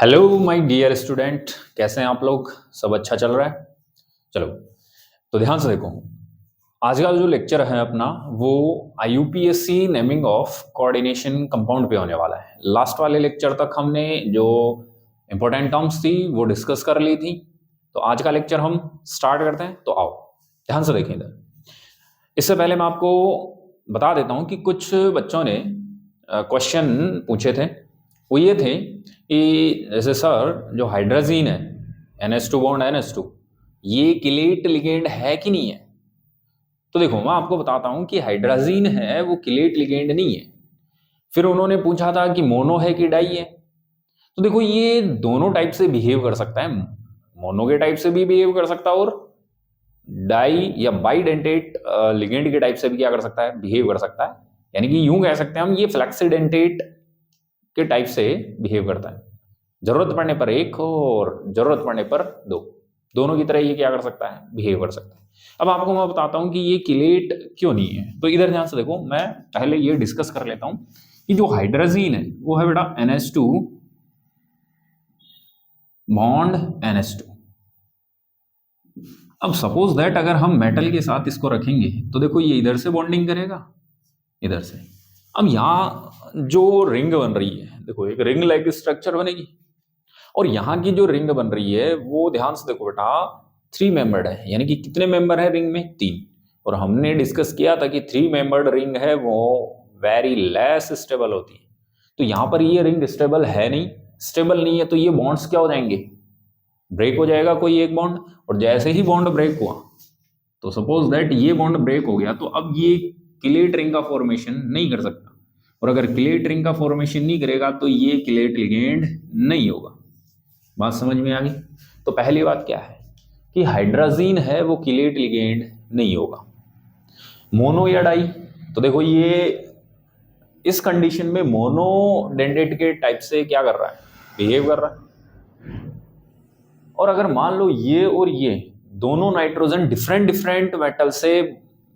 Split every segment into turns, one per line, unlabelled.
Hello my dear student, कैसे हैं आप लोग? सब अच्छा चल रहा है? चलो, तो ध्यान से देखो। आज का जो लेक्चर है अपना वो IUPAC naming of coordination compound पे होने वाला है। लास्ट वाले लेक्चर तक हमने जो इंपॉर्टेंट टर्म्स थी वो डिस्कस कर ली थी। तो आज का लेक्चर हम स्टार्ट करते हैं। तो आओ ध्यान से देखें इधर। इससे पहले मैं आपको बता देता हूं कि कुछ बच्चों ने क्वेश्चन पूछे थे। वो ये थे कि जैसे सर जो हाइड्रोजीन है NH2 बॉन्ड NH2, ये किलेट लिगेंड है कि नहीं है? तो देखो मैं आपको बताता हूं कि हाइड्रोजीन है वो किलेट लिगेंड नहीं है। फिर उन्होंने पूछा था कि मोनो है कि डाई है। तो देखो ये दोनों टाइप से बिहेव कर सकता है। मोनो के टाइप से भी बिहेव कर सकता है और डाई या बाइडेंटेट लिगेंड के टाइप से भी क्या कर सकता है, बिहेव कर सकता है। यानी कि यूं कह सकते हैं हम, ये फ्लेक्सिडेंटेट के टाइप से बिहेव करता है। जरूरत पड़ने पर एक और जरूरत पड़ने पर दो, दोनों की तरह ये क्या कर सकता है, बिहेव कर सकता है। अब आपको मैं बताता हूं कि ये किलेट क्यों नहीं है। तो इधर ध्यान से देखो, मैं पहले ये डिस्कस कर लेता हूं कि जो हाइड्रोजीन है वो है बेटा NH2 बॉन्ड NH2। अब सपोज दैट अगर हम मेटल के साथ इसको रखेंगे तो देखो ये इधर से बॉन्डिंग करेगा, इधर से। अब यहाँ जो रिंग बन रही है, देखो एक रिंग लाइक स्ट्रक्चर बनेगी। और यहाँ की जो रिंग बन रही है वो ध्यान से देखो बेटा 3 मेंबर्ड है। यानी कि कितने मेंबर है रिंग में? 3। और हमने डिस्कस किया था कि 3 मेंबर्ड रिंग है वो वेरी लेस स्टेबल होती है। तो यहाँ पर ये रिंग स्टेबल है नहीं। स्टेबल नहीं है तो ये बॉन्ड्स क्या हो जाएंगे, ब्रेक हो जाएगा कोई एक बॉन्ड। और जैसे ही बॉन्ड ब्रेक हुआ तो सपोज दैट ये बॉन्ड ब्रेक हो गया, तो अब ये किलेट रिंग का फॉर्मेशन नहीं कर सकता। और अगर किलेट रिंग का फॉर्मेशन नहीं करेगा तो ये किलेट लिगेंड नहीं होगा। बात समझ में आ गई? तो पहली बात क्या है कि हाइड्रोजीन है वो किलेट लिगेंड नहीं होगा। मोनो या डाई, तो देखो ये इस कंडीशन में मोनो डेंडेट के टाइप से क्या कर रहा है, बिहेव कर रहा है। और अगर मान लो ये और ये दोनों नाइट्रोजन डिफरेंट डिफरेंट मेटल से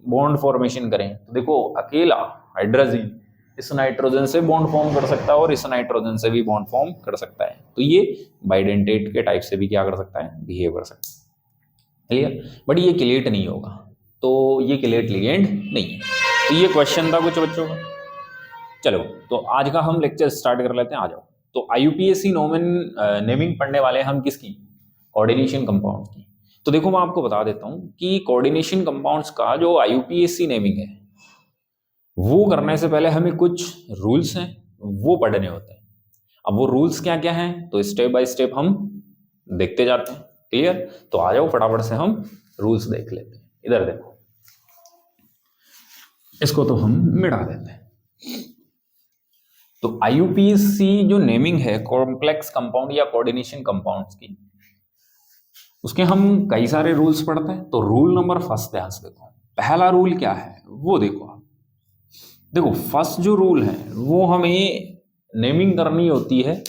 बॉन्ड फॉर्मेशन करें, तो देखो अकेला हाइड्रोजन इस नाइट्रोजन से बॉन्ड फॉर्म कर सकता है और इस नाइट्रोजन से भी बॉन्ड फॉर्म कर सकता है। तो ये बाइडेंटेट के टाइप से भी क्या कर सकता है, बिहेव कर सकता है। क्लियर? बट ये किलेट नहीं होगा, तो ये किलेट लिगेंड नहीं है। तो ये क्वेश्चन था कुछ बच्चों का। चलो, तो आज का हम लेक्चर स्टार्ट कर लेते हैं, आ जाओ। तो IUPAC नेमिंग पढ़ने वाले हैं हम किसकी, कोऑर्डिनेशन कंपाउंड की। तो देखो मैं आपको बता देता हूं कि कोऑर्डिनेशन कंपाउंड्स का जो IUPAC नेमिंग है वो करने से पहले हमें कुछ रूल्स हैं वो पढ़ने होते हैं। अब वो रूल्स क्या क्या हैं तो स्टेप बाय स्टेप हम देखते जाते हैं। क्लियर? तो आ जाओ फटाफट से हम रूल्स देख लेते हैं। इधर देखो, इसको तो हम मिटा देते हैं। तो IUPAC जो नेमिंग है कॉम्प्लेक्स कंपाउंड या कोऑर्डिनेशन कंपाउंड्स की, उसके हम कई सारे रूल्स पढ़ते हैं। तो रूल नंबर फर्स्ट ध्यान से देखो, पहला रूल क्या है वो देखो आप। देखो फर्स्ट जो रूल है वो हमें नेमिंग करनी होती है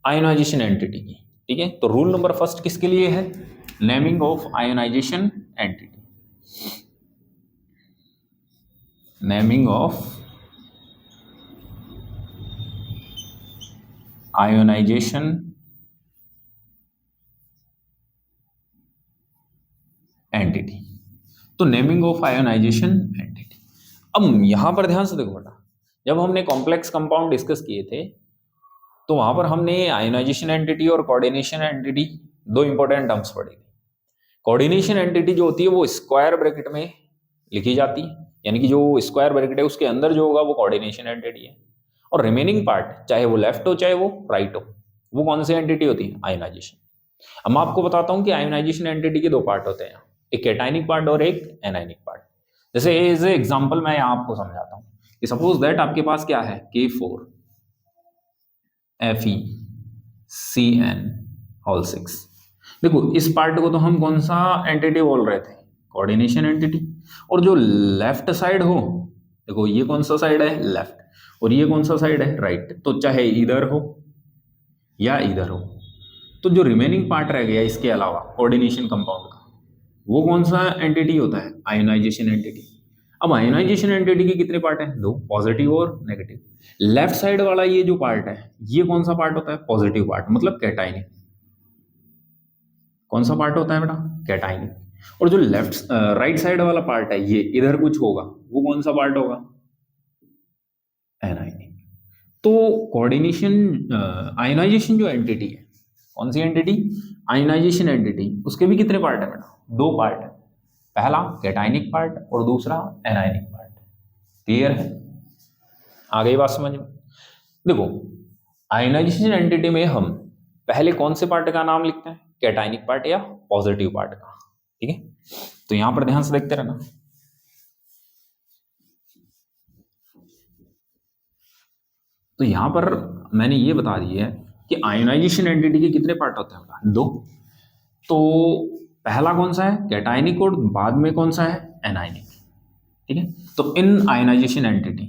आयोनाइजेशन एंटिटी की। ठीक है? तो रूल नंबर फर्स्ट किसके लिए है, naming of ionisation entity. Naming of ionisation entity. तो नेमिंग ऑफ आयोनाइजेशन एंटिटी। अब यहां पर ध्यान से देखो बेटा, जब हमने कॉम्प्लेक्स कंपाउंड डिस्कस किए थे तो वहां पर हमने आयोनाइजेशन एंटिटी और कोऑर्डिनेशन एंटिटी दो इंपॉर्टेंट टर्म्स पढ़ी थी। कोऑर्डिनेशन एंटिटी जो होती है वो स्क्वायर ब्रैकेट में लिखी जाती है, यानी कि जो स्क्वायर ब्रैकेट है उसके अंदर जो होगा वो कोऑर्डिनेशन एंटिटी है। और रिमेनिंग पार्ट चाहे वो लेफ्ट हो चाहे वो राइट हो, वो कौन सी एंटिटी होती है, आयोनाइजेशन। अब मैं आपको बताता हूं कि आयोनाइजेशन एंटिटी के दो पार्ट होते हैं, एक कैटायनिक पार्ट और एक एनायनिक पार्ट। जैसे एज ए एग्जांपल मैं यहां आपको समझाता हूं कि सपोज दैट आपके पास क्या है, K4 FeCN6। देखो इस पार्ट को तो हम कौन सा एंटिटी बोल रहे थे, कोऑर्डिनेशन एंटिटी। और जो लेफ्ट साइड हो, देखो ये कौन सा साइड है, लेफ्ट, और ये कौन सा साइड है, राइट। तो चाहे इधर हो या इधर हो, तो जो रिमेनिंग पार्ट रह गया इसके अलावा कोऑर्डिनेशन कंपाउंड का, वो कौन सा एंटिटी होता है, आयोनाइजेशन एंटिटी। अब आयोनाइजेशन एंटिटी के कितने पार्ट हैं? दो, पॉजिटिव और नेगेटिव। लेफ्ट साइड वाला ये जो पार्ट है, ये कौन सा पार्ट होता है? पॉजिटिव पार्ट, मतलब कैटाइनिक। कौन सा पार्ट होता है बेटा? कैटाइनिक। और जो लेफ्ट राइट साइड वाला पार्ट है, ये इधर कुछ होगा, वो कौन सा पार्ट होगा? एनाइनिक। तो कोऑर्डिनेशन आयोनाइजेशन जो एंटिटी है, कौन सी एंटिटी? आयोनाइजेशन एंटिटी, उसके भी कितने पार्ट है बेटा? दो पार्ट है, पहला कैटाइनिक पार्ट और दूसरा एनाइनिक पार्ट। क्लियर है? आ गई बात समझ में? देखो, आयोनाइजेशन एंटिटी में हम पहले कौन से पार्ट का नाम लिखते हैं? कैटाइनिक पार्ट या पॉजिटिव पार्ट का। ठीक है, तो यहां पर ध्यान से देखते रहना। तो यहां पर मैंने ये बता दिया है कि आयोनाइजेशन एंटिटी के कितने पार्ट होते हैं? दो। तो पहला कौन सा है? कैटाइनिक, और बाद में कौन सा है? एनाइनिक। ठीक है, तो इन आयोनाइजेशन एंटिटी,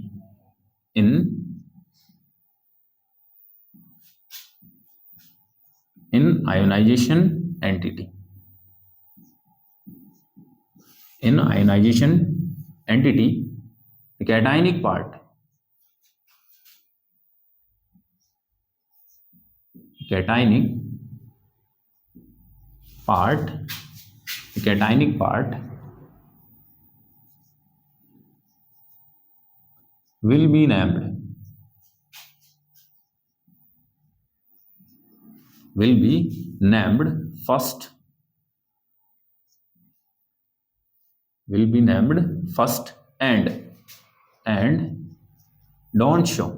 इन आयोनाइजेशन एंटिटी, इन ionization entity, cationic part, cationic part will be named first, and don't show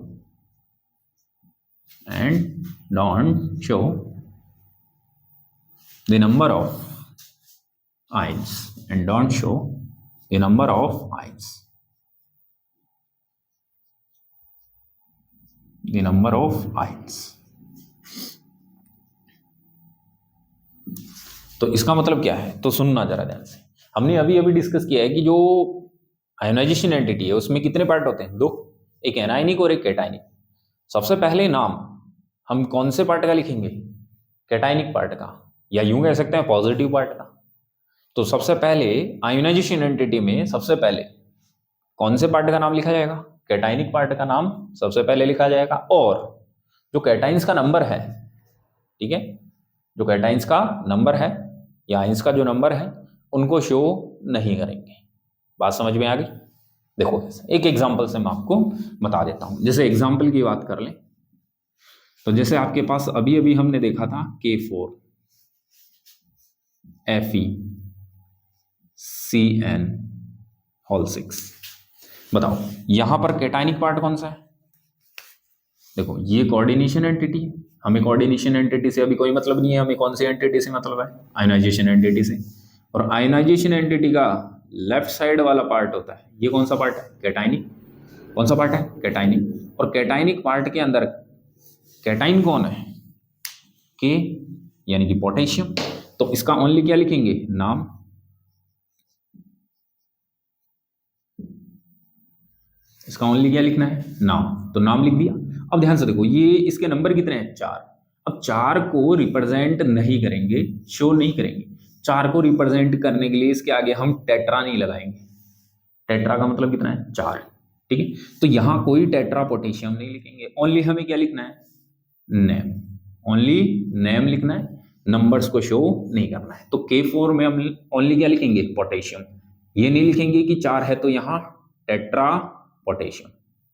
the number of ions, and don't show the number of ions, तो इसका मतलब क्या है? तो सुनना जरा ध्यान से। हमने अभी अभी डिस्कस किया है कि जो आयोनाइजेशन एंटिटी है उसमें कितने पार्ट होते हैं? दो, एक एनाइनिक और एक कैटाइनिक। सबसे पहले नाम हम कौन से पार्ट का लिखेंगे? कैटाइनिक पार्ट का, या यूं कह सकते हैं पॉजिटिव पार्ट का। तो सबसे पहले आयोनाइजेशन एंटिटी में सबसे पहले कौन से पार्ट का नाम लिखा जाएगा? कैटाइनिक पार्ट का नाम सबसे पहले लिखा जाएगा। और जो कैटाइंस का नंबर है, ठीक है, जो कैटाइंस का नंबर है या आइंस का जो नंबर है, उनको शो नहीं करेंगे। बात समझ में आ गई? देखो, एक एग्जांपल से मैं आपको बता देता हूं। जैसे एग्जांपल की बात कर लें, तो जैसे आपके पास अभी अभी हमने देखा था K4 FeCN6। बताओ यहां पर कैटाइनिक पार्ट कौन सा है? देखो, ये कोऑर्डिनेशन एंटिटी है। हमें कोऑर्डिनेशन एंटिटी से अभी कोई मतलब नहीं है, हमें कौन सी एंटिटी से मतलब है? आयोनाइजेशन एंटिटी से। और आयोनाइजेशन एंटिटी का लेफ्ट साइड वाला पार्ट होता है, ये कौन सा पार्ट है? कैटाइनिक। कौन सा पार्ट है? कैटाइनिक। और कैटाइनिक पार्ट के अंदर कैटाइन कौन है? के, यानी कि पोटेशियम। तो इसका ओनली क्या लिखेंगे? नाम। इसका ओनली क्या लिखना है? नाम। तो नाम लिख दिया। अब ध्यान से देखो, ये इसके नंबर कितने हैं? 4। अब 4 को रिप्रेजेंट नहीं करेंगे, शो नहीं करेंगे। 4 को रिप्रेजेंट करने के लिए इसके आगे हम टेट्रा नहीं लगाएंगे। टेट्रा का मतलब कितना है? 4। ठीक है, तो यहां कोई टेट्रा पोटेशियम नहीं लिखेंगे। ओनली हमें क्या लिखना है? नेम। ओनली नेम लिखना है, नंबर्स को शो नहीं करना है। तो K4 में हम ओनली क्या लिखेंगे? पोटेशियम। ये नहीं लिखेंगे कि 4 है तो यहां टेट्रा पोटेशियम।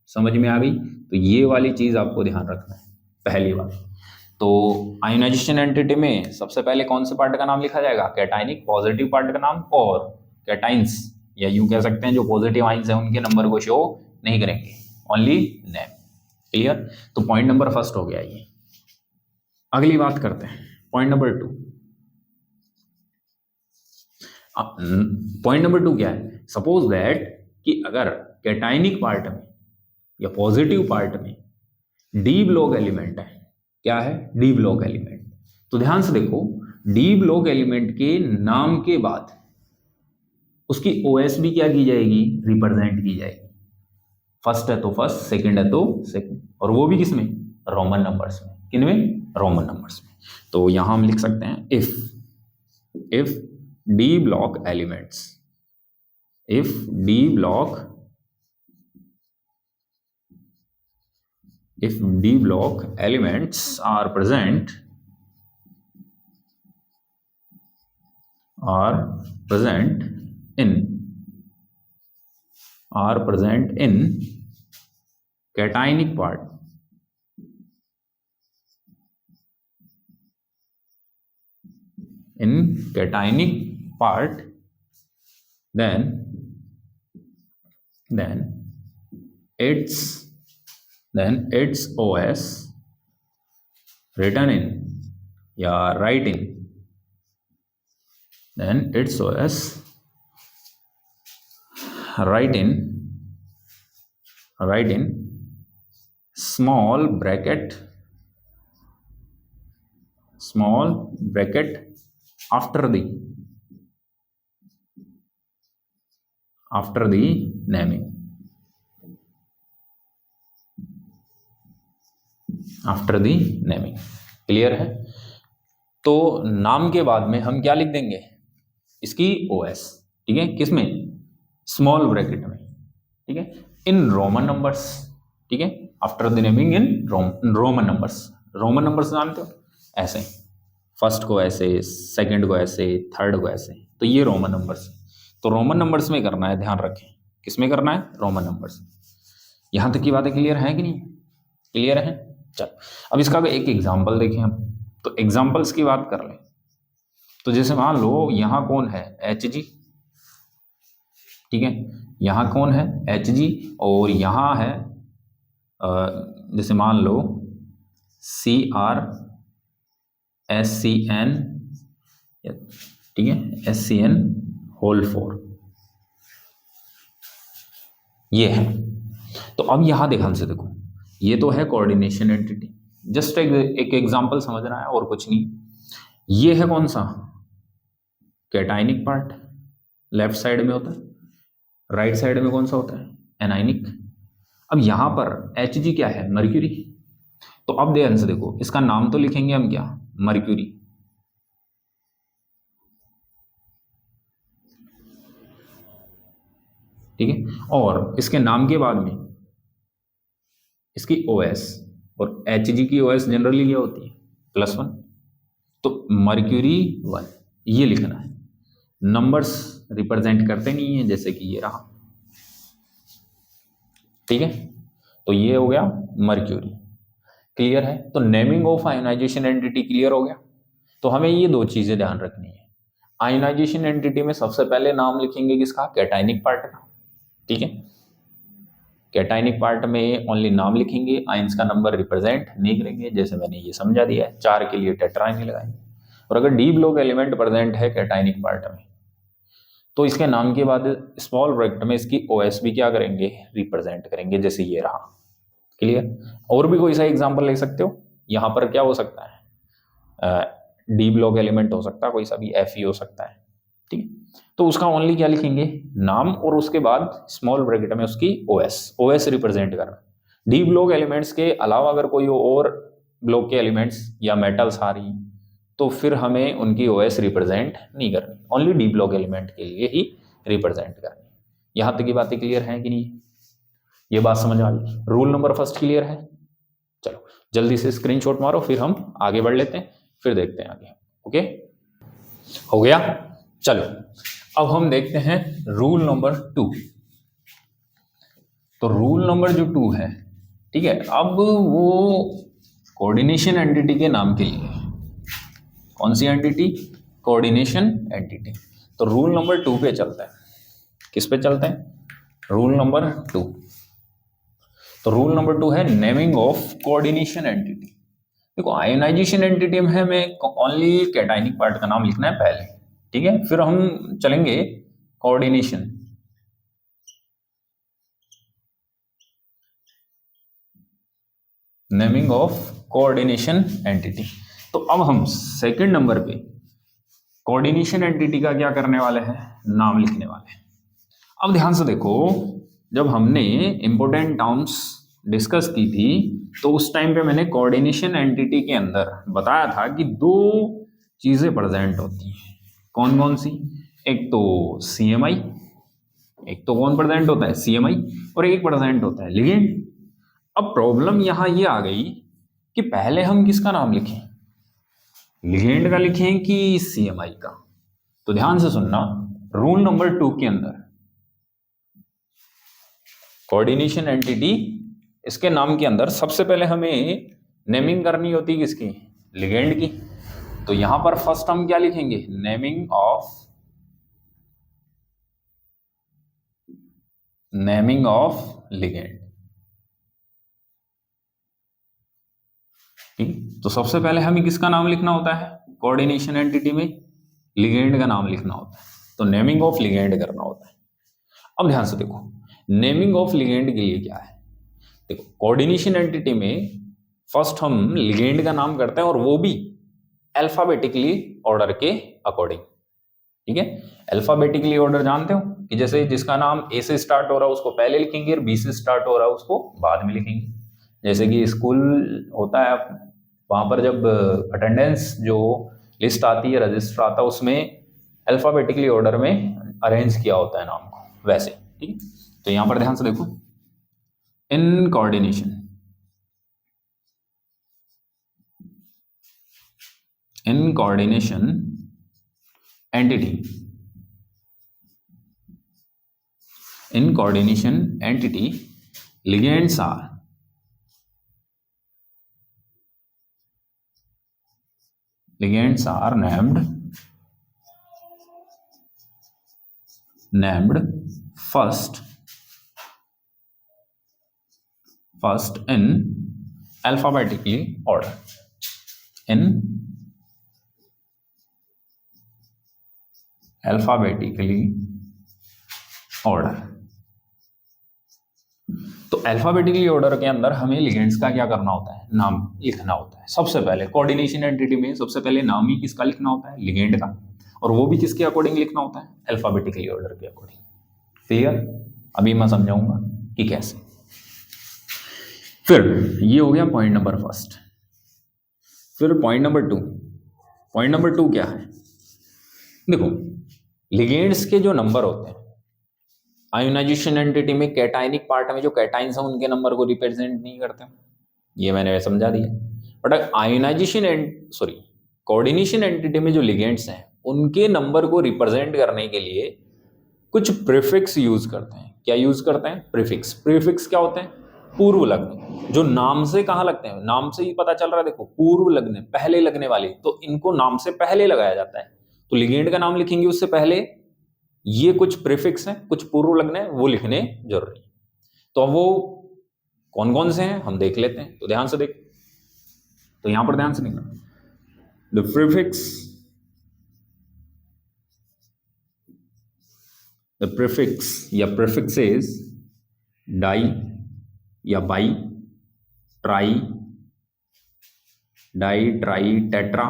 समझ में आ गई? तो ये वाली चीज आपको ध्यान रखना है, पहली बात। तो आयोनाइजेशन एंटिटी में सबसे पहले कौन से पार्ट का नाम लिखा जाएगा? कैटाइनिक, पॉजिटिव पार्ट का नाम। और कैटाइंस, या यूं कह सकते हैं जो पॉजिटिव आइंस हैं उनके नंबर को शो नहीं करेंगे, ओनली नेम। क्लियर? तो पॉइंट नंबर फर्स्ट हो गया ये। अगली बात करते हैं, पॉइंट नंबर 2। पॉइंट नंबर 2 क्या है? सपोज दैट कि अगर कैटाइनिक पार्ट में या पॉजिटिव पार्ट में डी ब्लॉक एलिमेंट है। क्या है? D block element. तो ध्यान से देखो, डी ब्लॉक एलिमेंट के नाम के बाद उसकी ओएस भी क्या की जाएगी? रिप्रेजेंट की जाएगी। फर्स्ट है तो फर्स्ट, सेकंड है तो सेकंड, और वो भी किसमें? रोमन नंबर्स में। किनमें? रोमन नंबर्स में। तो यहां हम लिख सकते हैं if D block elements, if D block elements are present in cationic part, then its OS written in या write in, then its OS write in small bracket after the naming, clear है। तो नाम के बाद में हम क्या लिख देंगे, इसकी OS, ठीक है, किसमें, स्मॉल ब्रैकेट में, ठीक है, इन रोमन नंबर्स, ठीक है, after the naming in Roman numbers जानते हो, ऐसे फर्स्ट को ऐसे, सेकंड को ऐसे, थर्ड को ऐसे, तो ये रोमन नंबर्स। तो रोमन नंबर्स में करना है, ध्यान रखें, किसमें करना है, रोमन नंबर्स। यहां तक की बातें क्लियर है कि नहीं, क्लियर है। चल अब इसका एक एग्जाम्पल देखें हम, तो एग्जाम्पल्स की बात कर लें। तो जैसे मान लो यहाँ कौन है, HG, ठीक है, यहाँ कौन है, HG, और यहाँ है जैसे मान लो CrSCN, ठीक है, SCN होल 4, ये है। तो अब यहां ध्यान से देखो, ये तो है कोऑर्डिनेशन एंटिटी, जस्ट एक एग्जांपल समझना है और कुछ नहीं। ये है कौन सा, कैटाइनिक पार्ट, लेफ्ट साइड में होता है, राइट साइड में कौन सा होता है, एनाइनिक। अब यहां पर Hg क्या है, मर्क्यूरी। तो अब ध्यान से देखो, इसका नाम तो लिखेंगे हम क्या, मर्क्यूरी, ठीक है, और इसके नाम के बाद में इसकी OS, और Hg की OS जनरली क्या होती है, +1, तो मर्क्यूरी 1 ये लिखना है। नंबर्स रिप्रेजेंट करते नहीं है, जैसे कि ये रहा, ठीक है, तो ये हो गया मर्क्यूरी, क्लियर है। तो naming of ionisation entity clear हो गया। तो हमें ये दो चीजें ध्यान रखनी है, आयोनाइजेशन एंटिटी में सबसे पहले नाम लिखेंगे किसका, कैटाइनिक पार्ट का, ठीक है, कैटाइनिक पार्ट में ओनली नाम लिखेंगे, आयंस का नंबर रिप्रेजेंट नहीं करेंगे, जैसे मैंने ये समझा दिया है, 4 के लिए टेट्रा नहीं लगाएंगे। और अगर डी ब्लॉक एलिमेंट प्रेजेंट है कैटाइनिक पार्ट में, तो इसके नाम के बाद स्मॉल ब्रैकेट में इसकी OS भी क्या करेंगे, रिप्रेजेंट करेंगे, जैसे ये रहा, क्लियर। और भी कोई सा एग्जांपल ले सकते हो, यहाँ पर क्या हो सकता है, डी ब्लॉक एलिमेंट हो सकता है, कोई सा भी Fe हो सकता है, ठीक है। तो उसका ओनली क्या लिखेंगे, नाम, और उसके बाद स्मॉल ब्रैकेट में उसकी OS रिप्रेजेंट करना। डी ब्लॉक एलिमेंट्स के अलावा अगर कोई और ब्लॉक के एलिमेंट्स या मेटल्स आ रही, तो फिर हमें उनकी OS रिप्रेजेंट नहीं करनी, ओनली डी ब्लॉक एलिमेंट के लिए ही रिप्रेजेंट करनी। यहां तक की बातें क्लियर हैं कि नहीं, ये बात समझ आ गई। रूल नंबर फर्स्ट क्लियर है। चलो जल्दी से स्क्रीनशॉट मारो, फिर हम आगे बढ़ लेते हैं, फिर देखते हैं आगे। ओके, हो गया। चलो अब हम देखते हैं रूल नंबर 2। तो रूल नंबर जो 2 है, ठीक है, अब वो कोऑर्डिनेशन एंटिटी के नाम के लिए, कौन सी एंटिटी, कोऑर्डिनेशन एंटिटी। तो रूल नंबर 2 पे चलते हैं, किस पे चलते हैं, रूल नंबर 2। तो रूल नंबर 2 है नेमिंग ऑफ कोऑर्डिनेशन एंटिटी। देखो आयोनाइजेशन एंटिटी में हमें ओनली कैटाइनिक पार्ट का नाम लिखना है पहले, ठीक है, फिर हम चलेंगे coordination. Naming of coordination entity. तो अब हम सेकंड नंबर पे कोऑर्डिनेशन एंटिटी का क्या करने वाले हैं, नाम लिखने वाले हैं। अब ध्यान से देखो, जब हमने इंपॉर्टेंट टर्म्स डिस्कस की थी, तो उस टाइम पे मैंने कोऑर्डिनेशन एंटिटी के अंदर बताया था कि 2 चीजें प्रेजेंट होती हैं। कौन कौन सी, एक तो CMI, एक तो कौन प्रेजेंट होता है, CMI, और एक प्रेजेंट होता है लिगेंड। अब प्रॉब्लम यहां ये आ गई कि पहले हम किसका नाम लिखें, लिगेंड का लिखें कि CMI का। तो ध्यान से सुनना, रूल नंबर 2 के अंदर कोऑर्डिनेशन एंटिटी, इसके नाम के अंदर सबसे पहले हमें नेमिंग करनी होती है किसकी, लिगेंड की। तो यहां पर फर्स्ट हम क्या लिखेंगे, नेमिंग ऑफ लिगेंड। ठीक, तो सबसे पहले हमें किसका नाम लिखना होता है, कोऑर्डिनेशन एंटिटी में लिगेंड का नाम लिखना होता है, तो नेमिंग ऑफ लिगेंड करना होता है। अब ध्यान से देखो, नेमिंग ऑफ लिगेंड के लिए क्या है, देखो कोऑर्डिनेशन एंटिटी में फर्स्ट हम लिगेंड का नाम करते हैं, और वो भी अल्फाबेटिकली ऑर्डर के अकॉर्डिंग। ठीक है, अल्फाबेटिकली ऑर्डर जानते हो कि जैसे जिसका नाम A से स्टार्ट हो रहा है उसको पहले लिखेंगे, और B से स्टार्ट हो रहा है उसको बाद में लिखेंगे। जैसे कि स्कूल होता है, वहां पर जब अटेंडेंस जो लिस्ट आती है, रजिस्टर आता है, उसमें अल्फाबेटिकली ऑर्डर में अरेंज किया होता है नाम को, वैसे। ठीक है, तो यहां पर ध्यान से देखो, in coordination entity, in coordination entity ligands are named first in alphabetically order, in alphabetically order। तो अल्फाबेटिकली ऑर्डर के अंदर हमें लिगेंड्स का क्या करना होता है, नाम लिखना होता है। सबसे पहले कोऑर्डिनेशन एंटिटी में सबसे पहले नाम ही किसका लिखना होता है, लिगेंड का, और वो भी किसके अकॉर्डिंग लिखना होता है, अल्फाबेटिकली ऑर्डर के अकॉर्डिंग। क्लियर, अभी मैं समझाऊंगा कि कैसे। फिर ये हो गया पॉइंट नंबर फर्स्ट। फिर पॉइंट नंबर टू क्या है, देखो लिगेंड्स के जो नंबर होते हैं, आयोनाइजेशन एंटिटी में कैटायनिक पार्ट में जो कैटाइंस हैं उनके नंबर को रिप्रेजेंट नहीं करते, ये मैंने समझा दिया। बट कोऑर्डिनेशन एंटिटी में जो लिगेंड्स हैं उनके नंबर को रिप्रेजेंट करने के लिए कुछ प्रीफिक्स यूज करते हैं। क्या यूज करते हैं, प्रीफिक्स क्या होते हैं, पूर्व लग्न, जो नाम से कहाँ लगते हैं, नाम से ही पता चल रहा है, देखो पूर्व लग्न पहले लगने वाले, तो इनको नाम से पहले लगाया जाता है। तो लिगेंड का नाम लिखेंगे उससे पहले ये कुछ प्रीफिक्स हैं, कुछ पूर्व लग्न है, वो लिखने जरूरी है। तो अब वो कौन कौन से हैं हम देख लेते हैं, तो ध्यान से देख, तो यहां पर ध्यान से लिखना, द प्रीफिक्स या प्रीफिक्सेस डाई या by, try, di tri tetra,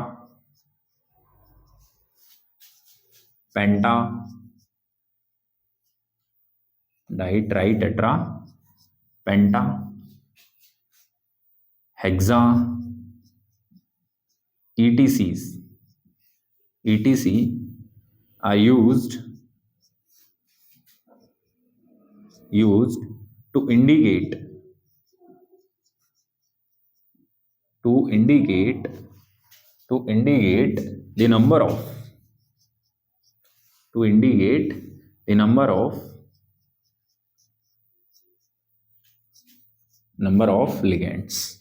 penta, di tri tetra, penta, hexa, etc are used to indicate the number of ligands।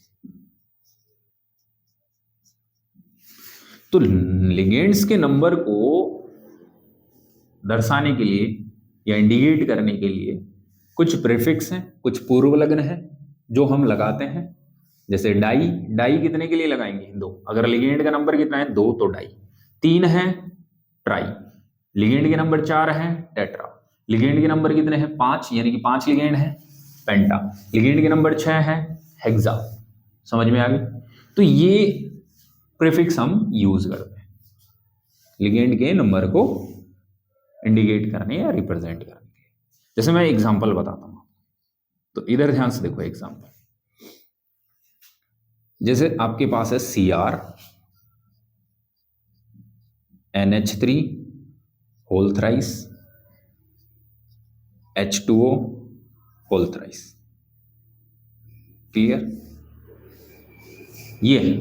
तो लिगेंड्स के नंबर को दर्शाने के लिए या इंडिकेट करने के लिए कुछ प्रीफिक्स हैं, कुछ पूर्व लग्न हैं जो हम लगाते हैं। जैसे डाई कितने के लिए लगाएंगे, 2। अगर लिगेंड का नंबर कितना है, 2, तो डाई। 3 है ट्राई, लिगेंड के नंबर 4 है टेट्रा, लिगेंड के नंबर कितने हैं, 5, यानी कि 5 लिगेंड है पेंटा, लिगेंड के नंबर 6 है हेक्सा। समझ में आ गई। तो ये प्रीफिक्स हम यूज करते हैं लिगेंड के नंबर को इंडिकेट करने या रिप्रेजेंट करने के लिए। जैसे मैं एग्जांपल बताता हूं, तो इधर ध्यान से देखो एग्जांपल। जैसे आपके पास है Cr NH3 whole thrice H2O whole thrice. Clear? ये है।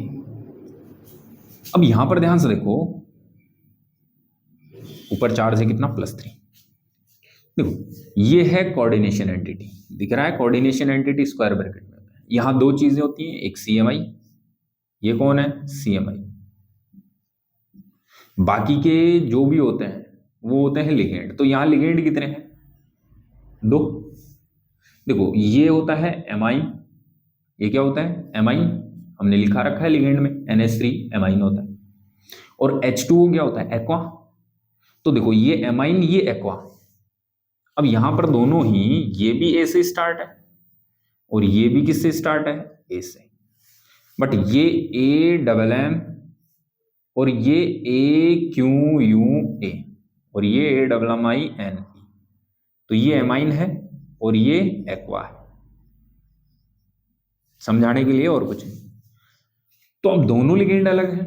अब यहां पर ध्यान से देखो, ऊपर चार्ज है कितना, +3। देखो ये है कोऑर्डिनेशन एंटिटी, दिख रहा है कोऑर्डिनेशन एंटिटी स्क्वायर ब्रैकेट में। यहां दो चीजें होती हैं, एक CMI, ये कौन है, CMI। बाकी के जो भी होते हैं वो होते हैं लिगेंड। तो यहां लिगेंड कितने हैं, 2। देखो ये होता है एमाइन, ये क्या होता है, एमाइन, हमने लिखा रखा है लिगेंड में NH3 एमाइन होता है। और H2O क्या होता है, एक्वा। तो देखो ये एमाइन, ये एक्वा। अब यहां पर दोनों ही, ये भी A से स्टार्ट है और ये भी किससे स्टार्ट है, A से। बट ये AMM और ये AQUA और ये AMMINE, तो ये एमाइन है और ये एक्वा है, समझाने के लिए और कुछ नहीं। तो अब दोनों लिगेंड अलग है,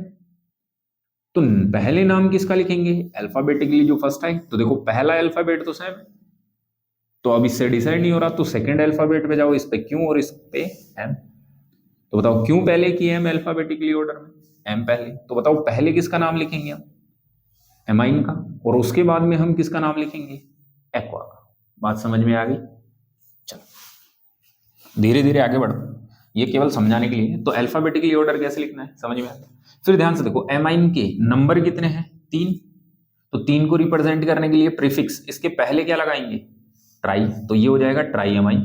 तो पहले नाम किसका लिखेंगे, अल्फाबेटिकली जो फर्स्ट है। तो देखो पहला अल्फाबेट तो सेम है, तो अब इससे डिसाइड नहीं हो रहा, तो सेकंड अल्फाबेट पे जाओ, इस पे क्यू और इस पे एम। तो बताओ क्यों पहले की एम अल्फाबेटिकली ऑर्डर में, एम पहले। तो बताओ पहले किसका नाम लिखेंगे हम, एमाइन का, और उसके बाद में हम किसका नाम लिखेंगे, एक्वा का। बात समझ में आ गई? चलो धीरे धीरे आगे बढ़ो, ये केवल समझाने के लिए। तो अल्फाबेटिकली ऑर्डर कैसे लिखना है समझ में आता है। फिर ध्यान से देखो, एमाइन के नंबर कितने हैं, 3। तो 3 को रिप्रेजेंट करने के लिए प्रीफिक्स इसके पहले क्या लगाएंगे, ट्राई, तो ये हो जाएगा ट्राई एमाइन।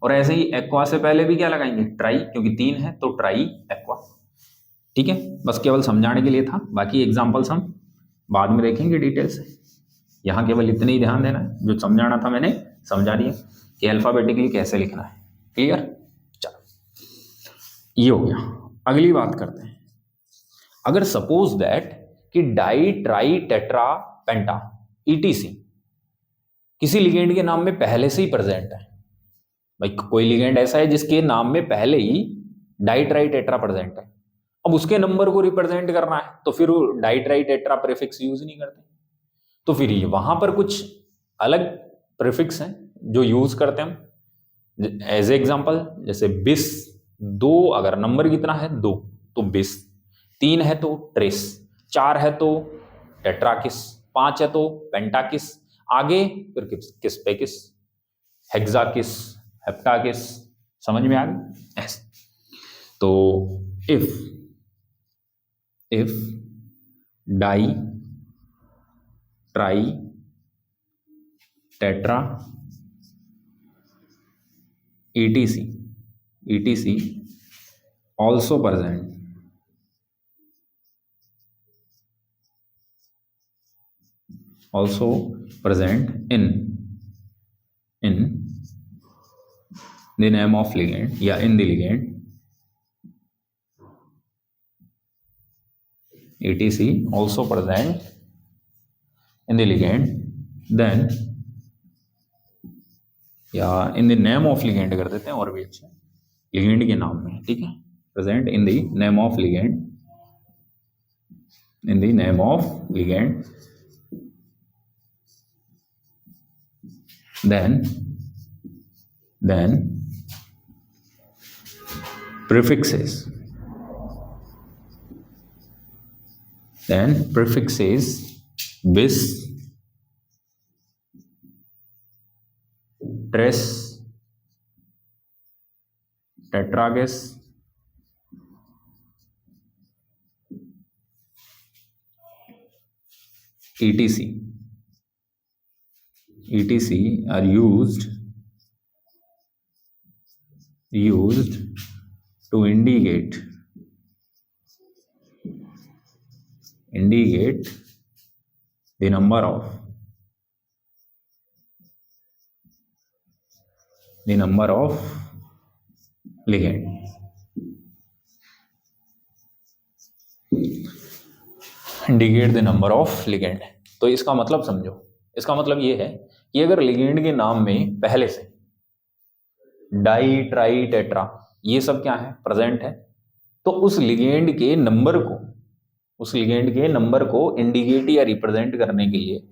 और ऐसे ही एक्वा से पहले भी क्या लगाएंगे, ट्राई, क्योंकि 3 है तो ट्राई एक्वा। ठीक है, बस केवल समझाने के लिए था, बाकी एग्जांपल्स हम बाद में देखेंगे डिटेल से। यहाँ केवल इतने ही ध्यान देना है, जो समझाना था मैंने समझा दिया कि अल्फाबेटिकली कैसे लिखना है। क्लियर? चलो ये हो गया। अगली बात करते हैं, अगर सपोज दैट कि डाई ट्राई टेट्रा पेंटा ETC किसी लिगेंड के नाम में पहले से ही प्रेजेंट है। भाई कोई लिगेंड ऐसा है जिसके नाम में पहले ही डाई ट्राई टेट्रा प्रेजेंट है, अब उसके नंबर को रिप्रेजेंट करना है तो फिर di tri tetra prefix use नहीं करते, तो फिर वहां पर कुछ अलग प्रीफिक्स हैं जो यूज करते हैं हम। एज एग्जांपल जैसे बिस, 2 अगर नंबर कितना है 2 तो बिस, 3 है तो ट्रेस, 4 है तो टेट्राकिस, 5 है तो पेंटाकिस, आगे फिर किस पे किस, हेक्साकिस, हेप्टाकिस। समझ में आ गया? तो if di tri tetra ETC also present in the name of ligand या in the ligand ETC also present in the ligand, then या in the name of ligand कर देते हैं और भी अच्छा, ligand के नाम में, ठीक है, present in the name of ligand, in the name of ligand, then prefixes bis, tres, tetragus, etc are used to indicate the number of ligand। Indicate the number of ligand. तो इसका मतलब समझो, इसका मतलब ये है कि अगर लिगेंड के नाम में पहले से डाई ट्राई टेट्रा ये सब क्या है, प्रेजेंट है, तो उस लिगेंड के नंबर को इंडिकेट या रिप्रेजेंट करने के लिए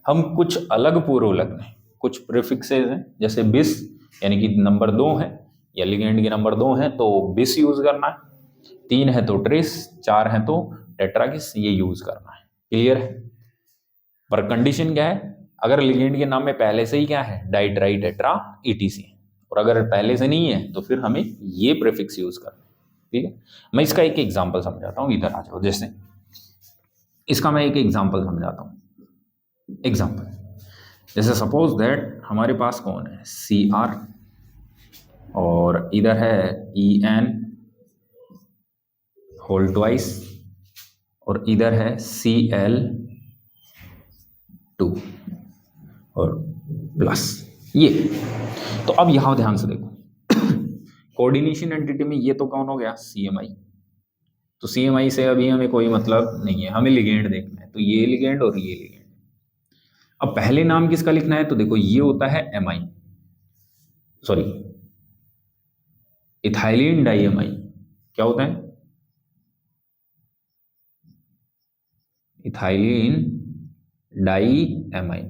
हम कुछ अलग पूर्व लग्न कुछ प्रीफिक्सेस हैं, जैसे बिस यानी कि नंबर 2 है या लिगेंड के नंबर 2 है तो बिस यूज करना है, 3 है तो ट्रिस, 4 है तो टेट्राकिस, ये यूज करना है। क्लियर है? पर कंडीशन क्या है, अगर लिगेंड के नाम में पहले से ही क्या है, डाई ट्राई टेट्रा ईटीसी, और अगर पहले से नहीं है तो फिर हमें ये प्रीफिक्स यूज करना है। ठीक है, मैं इसका एक एग्जांपल समझाता हूँ, इधर आ जाओ। जैसे इसका मैं एक एग्जांपल समझाता हूँ। एग्जांपल जैसे सपोज दैट हमारे पास कौन है, सी आर, और इधर है ई एन होल ट्वाइस, और इधर है सी एल 2 और प्लस ये। तो अब यहां ध्यान से देखो, कोऑर्डिनेशन एंटिटी में ये तो कौन हो गया, सीएमआई। तो सीएमआई से अभी हमें कोई मतलब नहीं है, हमें लिगेंड देखना है, तो ये लिगेंड और ये लिगेंड। अब पहले नाम किसका लिखना है, तो देखो ये होता है एमआई, सॉरी इथाइलिन डाईएमआई। क्या होता है, इथाइलिन डाईएमआई।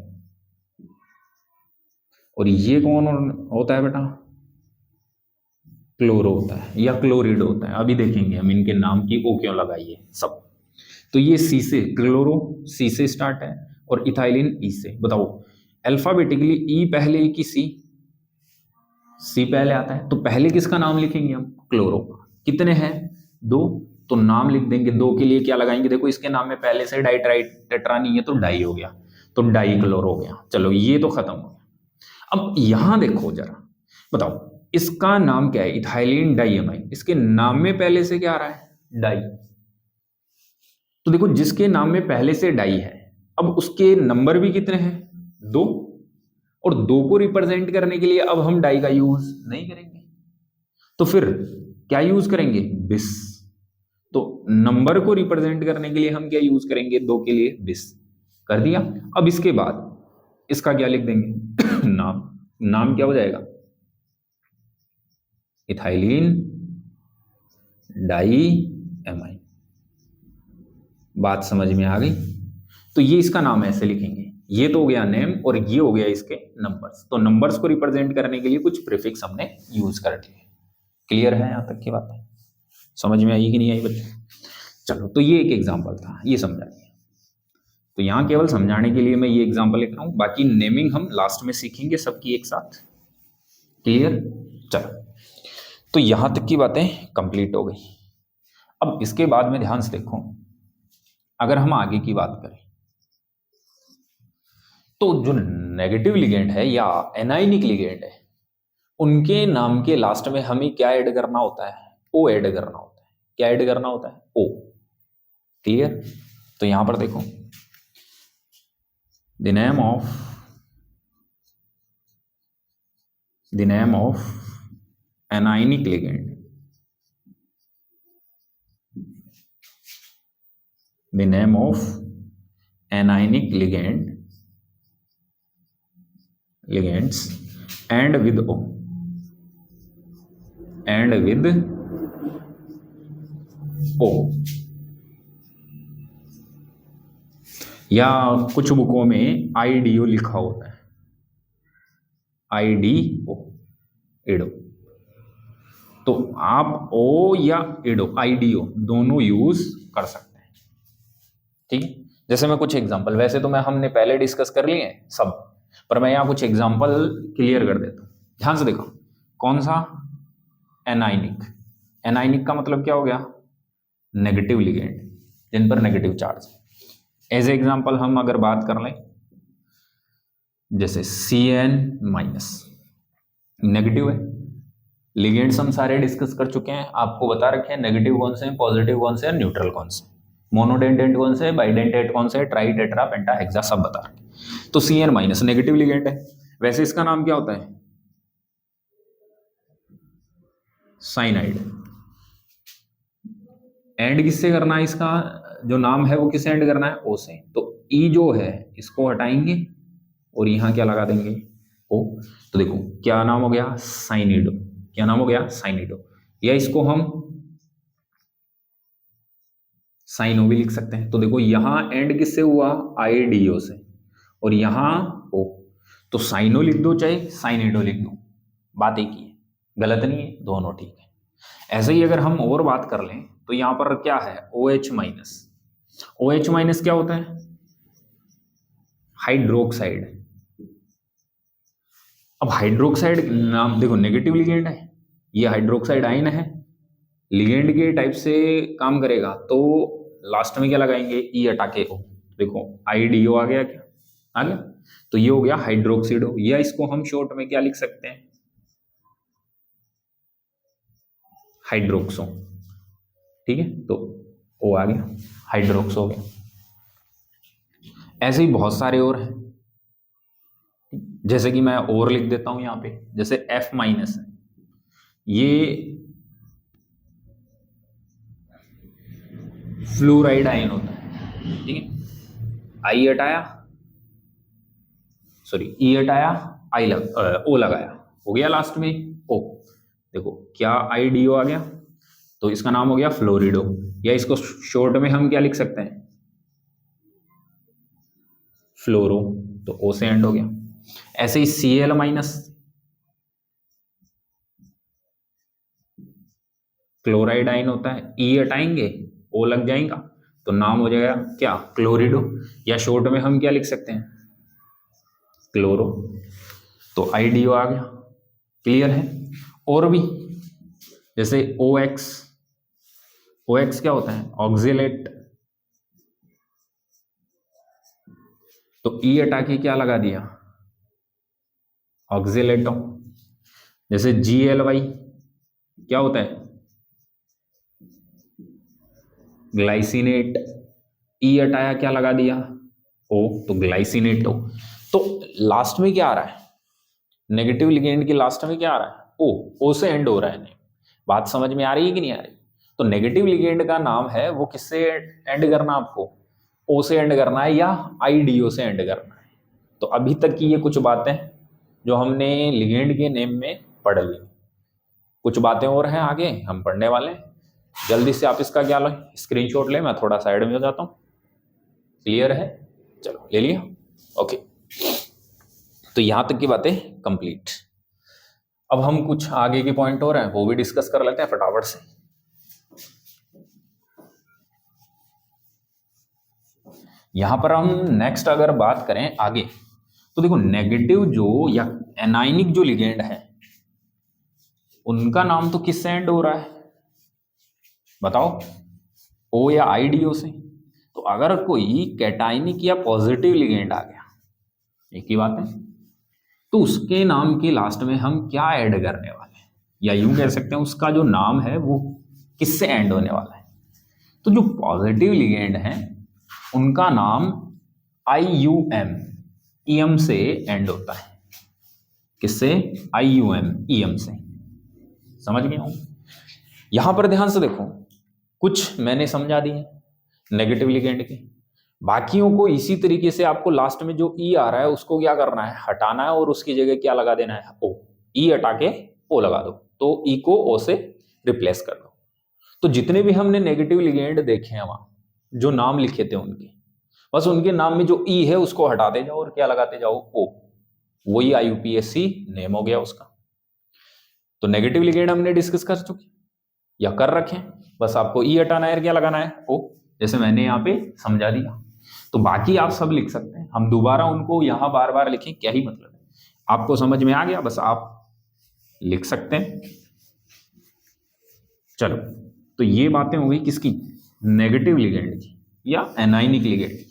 और ये कौन होता है बेटा, क्लोरो होता है या क्लोरिड होता है, अभी देखेंगे हम इनके नाम की ओ क्यों लगाई है सब। तो ये सी से, क्लोरो सी से स्टार्ट है और इथाइलिन ई से। बताओ अल्फाबेटिकली ई पहले कि सी पहले आता है, तो पहले किसका नाम लिखेंगे हम, क्लोरो का। कितने हैं, 2, तो नाम लिख देंगे। 2 के लिए क्या लगाएंगे, देखो इसके नाम में पहले से डाई ट्राई टेट्रा नहीं है तो डाई हो गया, तो डाई क्लोरो हो गया। चलो ये तो खत्म हो गया। अब यहां देखो जरा, बताओ इसका नाम क्या है, इथाइलिन डाईएमाइन, इसके नाम में पहले से क्या आ रहा है, डाई। तो देखो जिसके नाम में पहले से डाई है, अब उसके नंबर भी कितने हैं, 2, और 2 को रिप्रेजेंट करने के लिए अब हम डाई का यूज नहीं करेंगे, तो फिर क्या यूज करेंगे, बिस। तो नंबर को रिप्रेजेंट करने के लिए हम क्या यूज करेंगे, 2 के लिए बिस कर दिया। अब इसके बाद इसका क्या लिख देंगे नाम क्या हो जाएगा, इथाइलिन डाईएमाइन। बात समझ में आ गई? तो ये इसका नाम ऐसे लिखेंगे, ये तो हो गया नेम और ये हो गया इसके नंबर्स। तो नंबर्स को रिप्रेजेंट करने के लिए कुछ प्रीफिक्स हमने यूज कर लिए। क्लियर है यहां तक की बात है? समझ में आई कि नहीं आई बच्चे? चलो, तो ये एक एग्जांपल था, ये समझा लिया। तो यहां केवल समझाने के लिए मैं ये एग्जांपल लिख रहा हूं, बाकी नेमिंग हम लास्ट में सीखेंगे सबकी एक साथ। क्लियर? चलो, तो यहां तक की बातें कंप्लीट हो गई। अब इसके बाद में ध्यान से देखो, अगर हम आगे की बात करें तो जो नेगेटिव लिगेंड है या एनाइनिक लिगेंड है, उनके नाम के लास्ट में हमें क्या ऐड करना होता है, ओ ऐड करना होता है। क्या ऐड करना होता है, ओ। क्लियर? तो यहां पर देखो, the name of anionic ligand, the name of anionic ligands and with O, या कुछ बुकों में IDO लिखा होता है, IDO, इडो। तो आप O या इडो, IDO दोनों यूज कर सकते हैं। ठीक है, जैसे मैं कुछ एग्जांपल, वैसे तो हमने पहले डिस्कस कर लिए हैं सब, पर मैं यहाँ कुछ एग्जांपल क्लियर कर देता हूँ। ध्यान से देखो, कौन सा, एनाइनिक। एनाइनिक का मतलब क्या हो गया, नेगेटिव लिगेंड, जिन पर नेगेटिव चार्ज। एज एग्जांपल हम अगर बात कर लें, जैसे Cn- नेगेटिव है। लिगेंड्स हम सारे डिस्कस कर चुके हैं, आपको बता रखे हैं नेगेटिव कौन से हैं, पॉजिटिव कौन से हैं, न्यूट्रल कौन से, मोनोडेंटेट कौन से, बाइडेंटेट कौन से, ट्राई टेट्रा पेंटा हेक्सा सब बता रखे। तो Cn- नेगेटिव लिगेंड है। वैसे इसका नाम क्या होता है, साइनाइड। एंड किससे करना है, इसका जो नाम है वो किससे एंड करना है, ओ से। तो ई जो है इसको हटाएंगे और यहां क्या लगा देंगे, ओ। तो देखो क्या नाम हो गया, साइनिडो। क्या नाम हो गया, साइनिडो। या इसको हम साइनो भी लिख सकते हैं। तो देखो यहां एंड किससे हुआ, IDO से, और यहां ओ। तो साइनो लिख दो चाहे साइनेडो लिख दो, बात एक ही है, गलत नहीं है, दोनों ठीक है। ऐसे ही अगर हम और बात कर लें तो यहां पर क्या है, OH माइनस। OH माइनस क्या होता है, हाइड्रोक्साइड। अब हाइड्रोक्साइड नाम देखो नेगेटिव लिगेंड है, ये हाइड्रोक्साइड आयन है, लिगेंड के टाइप से काम करेगा, तो लास्ट में क्या लगाएंगे, ई हटा के ओ, देखो IDO आ गया, क्या आ गया, तो ये हो गया हाइड्रोक्सिडो, या इसको हम शॉर्ट में क्या लिख सकते हैं, हाइड्रोक्सो, ठीक है, तो ओ आ गया, हाइड्रोक्सो हो गया। ऐसे ही बहुत सारे और हैं, जैसे कि मैं और लिख देता हूं यहां पे, जैसे F माइनस है, ये फ्लोराइड आयन होता है, ठीक है, आई हटाया, सॉरी ई हटाया, ओ लगाया, हो गया लास्ट में ओ, देखो क्या IDO आ गया, तो इसका नाम हो गया फ्लोरिडो, या इसको शॉर्ट में हम क्या लिख सकते हैं, फ्लोरो, तो ओ से एंड हो गया। ऐसे ही Cl माइनस, क्लोराइड आयन होता है, ई हटाएंगे ओ लग जाएगा, तो नाम हो जाएगा क्या, क्लोरिडो, या शॉर्ट में हम क्या लिख सकते हैं, क्लोरो, तो IDO आ गया, क्लियर है। और भी जैसे OX, OX क्या होता है, ऑक्सिलेट, तो ई हटा के क्या लगा दिया, ऑक्सिलेटो। जैसे GLY क्या होता है, ग्लाइसिनेट, ई हटाया क्या लगा दिया, ओ, तो ग्लाइसिनेटो। तो लास्ट में क्या आ रहा है, नेगेटिव लिगेंड की लास्ट में क्या आ रहा है, ओ से एंड हो रहा है, नहीं, बात समझ में आ रही है कि नहीं आ रही। तो नेगेटिव लिगेंड का नाम है, वो किससे एंड करना, आपको ओ से एंड करना है या IDO से एंड करना है। तो अभी तक की ये कुछ बातें जो हमने लिगेंड के नेम में पढ़ ली, कुछ बातें और हैं आगे हम पढ़ने वाले हैं, जल्दी से आप इसका क्या लो, स्क्रीनशॉट ले, मैं थोड़ा साइड में हो जाता हूँ, क्लियर है, चलो ले लिया, ओके। तो यहां तक की बातें कंप्लीट। अब हम कुछ आगे के पॉइंट और हैं वो भी डिस्कस कर लेते हैं फटाफट से। यहां पर हम नेक्स्ट अगर बात करें आगे, तो देखो नेगेटिव जो या एनाइनिक जो लिगेंड है, उनका नाम तो किससे एंड हो रहा है, बताओ, ओ या IDO से। तो अगर कोई कैटाइनिक या पॉजिटिव लिगेंड आ गया, एक ही बात है, तो उसके नाम के लास्ट में हम क्या ऐड करने वाले हैं, या यूं कह सकते हैं उसका जो नाम है वो किससे एंड होने वाला है। तो जो पॉजिटिव लिगेंड है उनका नाम IUM, EM से एंड होता है, किससे, IUM, EM से, समझ गए हो। यहां पर ध्यान से देखो, कुछ मैंने समझा दिए नेगेटिव लिगेंड के, बाकियों को इसी तरीके से आपको लास्ट में जो ई आ रहा है उसको क्या करना है, हटाना है, और उसकी जगह क्या लगा देना है, ओ, ई हटा के ओ लगा दो, तो ई को ओ से रिप्लेस कर दो। तो जितने भी हमने नेगेटिव लिगेंड देखे हैं वहां जो नाम लिखे थे उनके, बस उनके नाम में जो ई है उसको हटाते जाओ और क्या लगाते जाओ, ओ, वही IUPAC नेम हो गया उसका। तो नेगेटिव लिगेंड हमने डिस्कस कर चुके या कर रखे हैं, बस आपको ई हटाना है, क्या लगाना है, ओ, जैसे मैंने यहाँ पे समझा दिया। तो बाकी आप सब लिख सकते हैं, हम दोबारा उनको यहां बार बार लिखें क्या ही मतलब है, आपको समझ में आ गया, बस आप लिख सकते हैं। चलो, तो ये बातें हो गई किसकी, नेगेटिव लिगेंड की या एनाइनिक लिगेंड की।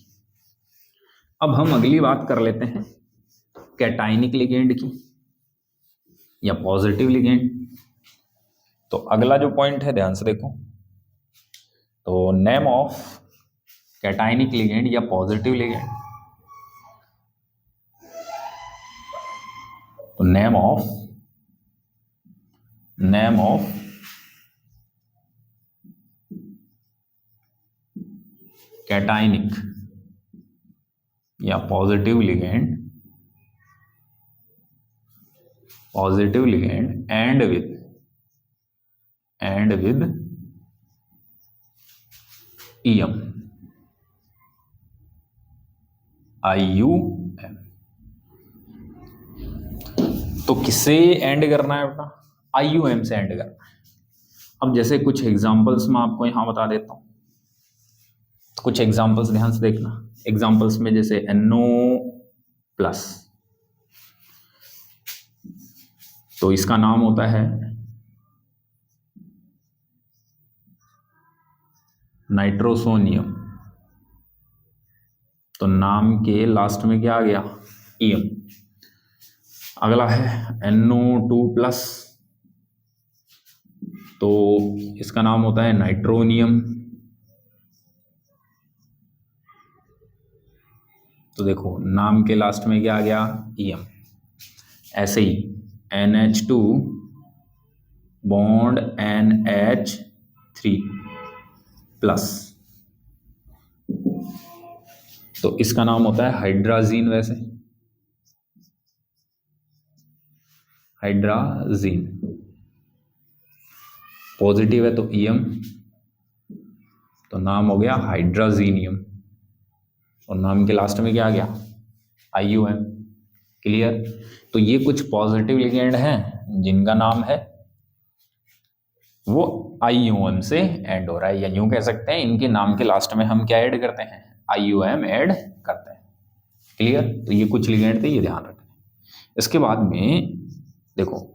अब हम अगली बात कर लेते हैं कैटाइनिक लिगेंड की या पॉजिटिव लिगेंड। तो अगला जो पॉइंट है ध्यान से देखो, तो नेम ऑफ कैटाइनिक लिगेंड या पॉजिटिव लिगेंड, तो नेम ऑफ कैटाइनिक या positive ligand and with EM, IUM, तो किससे एंड करना है बेटा? IUM से एंड करना है। अब जैसे कुछ एग्जांपल्स मैं आपको यहाँ बता देता हूँ, कुछ एग्जांपल्स ध्यान से देखना। एग्जांपल्स में जैसे NO+, तो इसका नाम होता है नाइट्रोसोनियम, तो नाम के लास्ट में क्या आ गया? EM। अगला है NO2+, तो इसका नाम होता है नाइट्रोनियम, तो देखो नाम के लास्ट में क्या आ गया? EM। ऐसे ही NH2 बॉन्ड NH3+, तो इसका नाम होता है हाइड्राजीन। वैसे हाइड्राजीन पॉजिटिव है तो EM, तो नाम हो गया हाइड्राजीनियम, और नाम के लास्ट में क्या आ गया? IUM। क्लियर? तो ये कुछ पॉजिटिव लिगेंड हैं जिनका नाम है वो IUM से एंड हो रहा है, या यूं कह सकते हैं इनके नाम के लास्ट में हम क्या ऐड करते हैं? IUM ऐड करते हैं। क्लियर? तो ये कुछ लिगेंड थे, ये ध्यान रखें। इसके बाद में देखो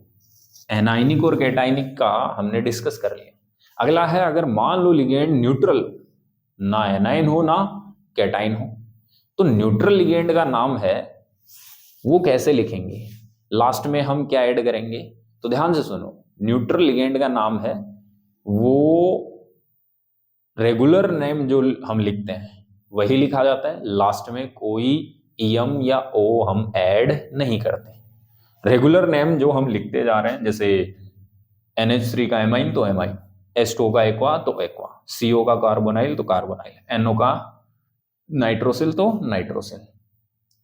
एनाइनिक और कैटाइनिक का हमने डिस्कस कर लिया। अगला है, अगर मान लो लिगेंड न्यूट्रल, ना एनाइन हो ना कैटाइन हो, तो न्यूट्रल लिगेंड का नाम है वो कैसे लिखेंगे? लास्ट में हम क्या ऐड करेंगे? तो ध्यान से सुनो, न्यूट्रल लिगेंड का नाम है वो रेगुलर नेम जो हम लिखते हैं वही लिखा जाता है, लास्ट में कोई EM या O हम ऐड नहीं करते। रेगुलर नेम जो हम लिखते जा रहे हैं, जैसे NH3 का एमाइन तो एमाइन, H2O का एक्वा तो एक्वा, CO का कार्बोनाइल तो कार्बोनाइल, NO का नाइट्रोसिल तो नाइट्रोसिल,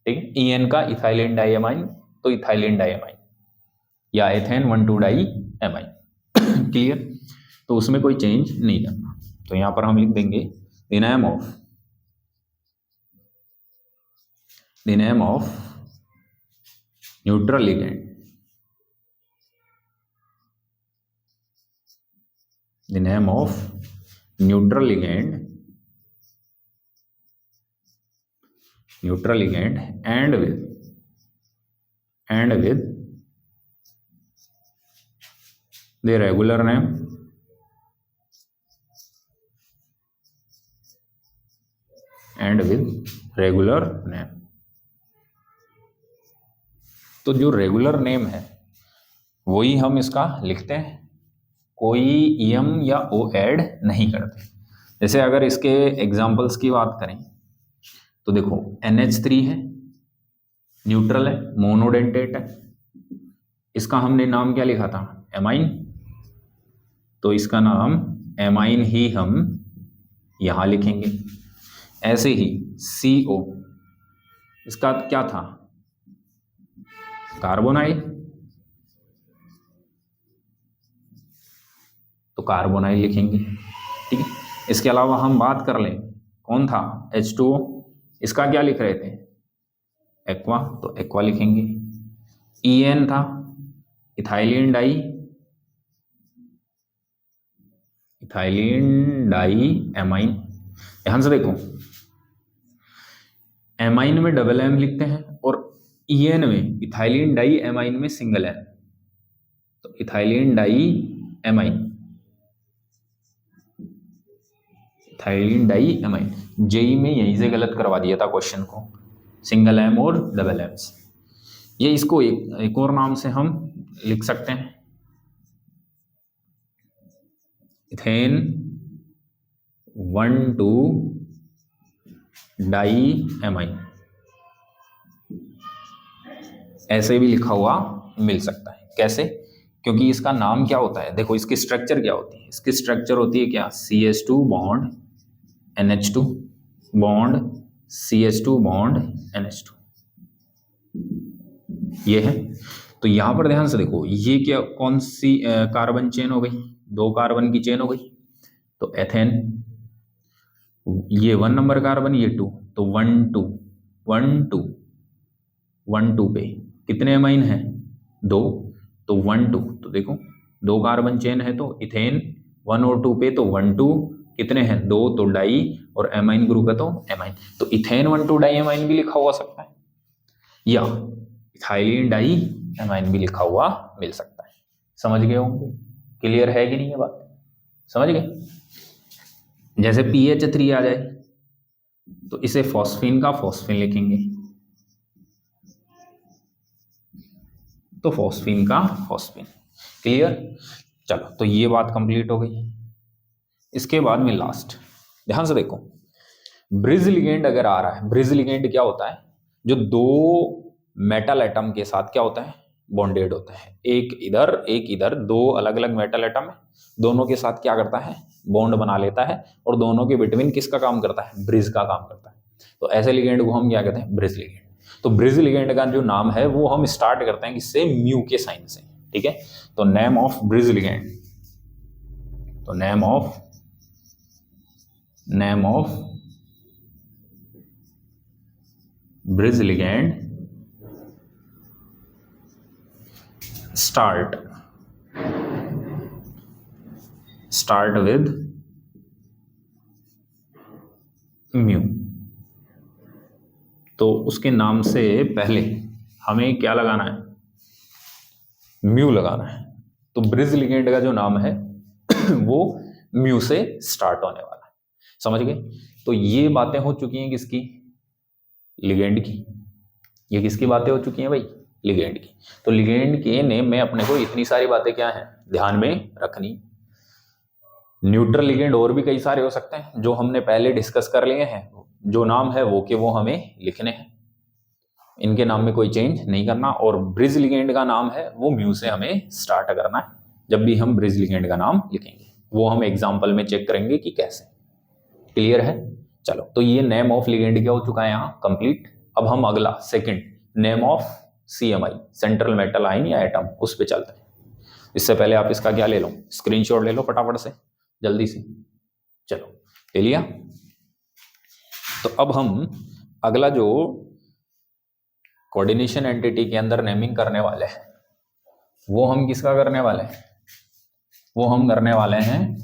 ठीक है। EN का इथाइलिन डाइएमाइन तो इथाइलिन डाइएमाइन, या एथेन 1,2 डाई एमाइन। क्लियर? तो उसमें कोई चेंज नहीं करना। तो यहां पर हम लिख देंगे the name of neutral ligand, the name of neutral ligand and with the regular name तो जो रेगुलर नेम है वही हम इसका लिखते हैं, कोई EM या O ऐड नहीं करते। जैसे अगर इसके एग्जांपल्स की बात करें तो देखो NH3 है, न्यूट्रल है, मोनोडेंटेट है, इसका हमने नाम क्या लिखा था? एमाइन, तो इसका नाम एमाइन ही हम यहां लिखेंगे। ऐसे ही CO, इसका क्या था? कार्बोनाइल, तो कार्बोनाइल लिखेंगे, ठीक है। इसके अलावा हम बात कर लें, कौन था? H2O, इसका क्या लिख रहे थे? एक्वा, तो एक्वा लिखेंगे। EN था इथाइलिन डाई एमाइन। ध्यान से देखो, एमाइन में डबल M लिखते हैं और EN में इथाइलिन डाई एमाइन में सिंगल M, तो इथाइलिन डाई एमाइन, जेई में यहीं से गलत करवा दिया था क्वेश्चन को, सिंगल M और डबल M से। ये इसको एक और नाम से हम लिख सकते हैं, इथेन 1,2 डाई एमाइन, ऐसे भी लिखा हुआ मिल सकता है। कैसे? क्योंकि इसका नाम क्या होता है, देखो इसकी स्ट्रक्चर क्या होती है, इसकी स्ट्रक्चर होती है क्या? CH2 bond NH2 bond CH2 bond NH2, ये है। तो यहां पर ध्यान से देखो, ये क्या, कौन सी कार्बन चेन हो गई? 2 कार्बन की चेन हो गई, तो एथेन, ये 1 नंबर कार्बन, ये 2, तो 1 2 पे कितने एमाइन हैं? 2, तो 1 2, तो देखो 2 कार्बन चेन है तो इथेन 1 और 2 पे, तो 1 2 कितने हैं 2, तो डाई, और एमाइन ग्रुप है तो एमाइन, तो इथेन 1 2 डाई एमाइन भी लिखा हुआ सकता है, या इथाइलिन डाई एमाइन भी लिखा हुआ मिल सकता है। समझ गए होंगे? क्लियर है कि नहीं ये बात? समझ गए? जैसे PH3 आ जाए तो इसे फॉस्फीन का फॉस्फीन लिखेंगे, तो फॉस्फीन का फॉस्फीन। क्लियर? चलो, तो ये बात कंप्लीट हो गई। इसके बाद में लास्ट, ध्यान से देखो, ब्रिज लिगेंड अगर आ रहा है, ब्रिज लिगेंड क्या होता है, जो दो मेटल एटम के साथ क्या होता है, बॉन्डेड होता है, एक इधर, दो अलग अलग मेटल एटम है, दोनों के साथ क्या करता है, बॉन्ड बना लेता है, और दोनों के बिटवीन किसका काम करता है, ब्रिज का काम करता है। तो ऐसे लिगेंड को हम क्या कहते हैं, ब्रिज लिगेंड। तो ब्रिज लिगेंड का जो नाम है वो हम स्टार्ट करते हैं किससे, म्यू के साइन से। ठीक है, तो नेम ऑफ ब्रिज लिगेंड, तो name of bridge ligand start with mu. तो उसके नाम से पहले हमें क्या लगाना है, म्यू लगाना है। तो ब्रिज लिगेंड का जो नाम है वो म्यू से स्टार्ट होने वाला है। समझ गए? तो ये बातें हो चुकी हैं किसकी, लिगेंड की। ये किसकी बातें हो चुकी हैं भाई, लिगेंड की। तो लिगेंड के नेम में अपने को इतनी सारी बातें क्या हैं, ध्यान में रखनी। न्यूट्रल लिगेंड और भी कई सारे हो सकते हैं जो हमने पहले डिस्कस कर लिए हैं, जो नाम है वो के वो हमें लिखने हैं, इनके नाम में कोई चेंज नहीं करना। और ब्रिज लिगेंड का नाम है वो म्यू से हमें स्टार्ट करना है जब भी हम ब्रिज लिगेंड का नाम लिखेंगे, वो हम एग्जाम्पल में चेक करेंगे कि कैसे। क्लियर है? चलो, तो ये नेम ऑफ लिगेंड क्या हो चुका है यहाँ कंप्लीट। अब हम अगला second, name of CMI, central metal ion या एटम, उस पे चलते हैं। इससे पहले आप इसका क्या ले लो, स्क्रीनशॉट ले लो फटाफट से, जल्दी से। चलो, ले लिया? तो अब हम अगला जो कोऑर्डिनेशन एंटिटी के अंदर नेमिंग करने वाले हैं, वो हम किसका करने वाले हैं, वो हम करने वाले हैं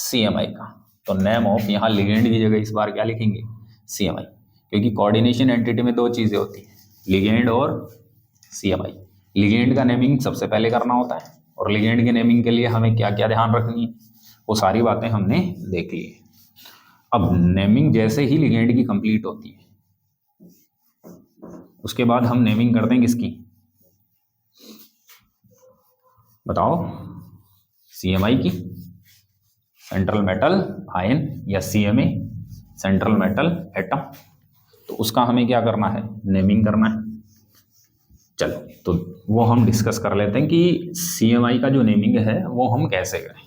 CMI का। तो नेम ऑफ, यहाँ लिगेंड की जगह इस बार क्या लिखेंगे, CMI, क्योंकि कोऑर्डिनेशन एंटिटी में दो चीजें होती हैं, लिगेंड और CMI। लिगेंड का नेमिंग सबसे पहले करना होता है, और लिगेंड के नेमिंग के लिए हमें क्या क्या ध्यान रखनी है, वो सारी बातें हमने देख ली है। अब नेमिंग जैसे ही लिगेंड की कंप्लीट होती है, उसके बाद हम नेमिंग करते हैं किसकी, बताओ, CMI की, सेंट्रल मेटल आयन, या CMA, सेंट्रल मेटल एटम। तो उसका हमें क्या करना है, नेमिंग करना है। चलो, तो वो हम डिस्कस कर लेते हैं कि CMI का जो नेमिंग है वो हम कैसे करें।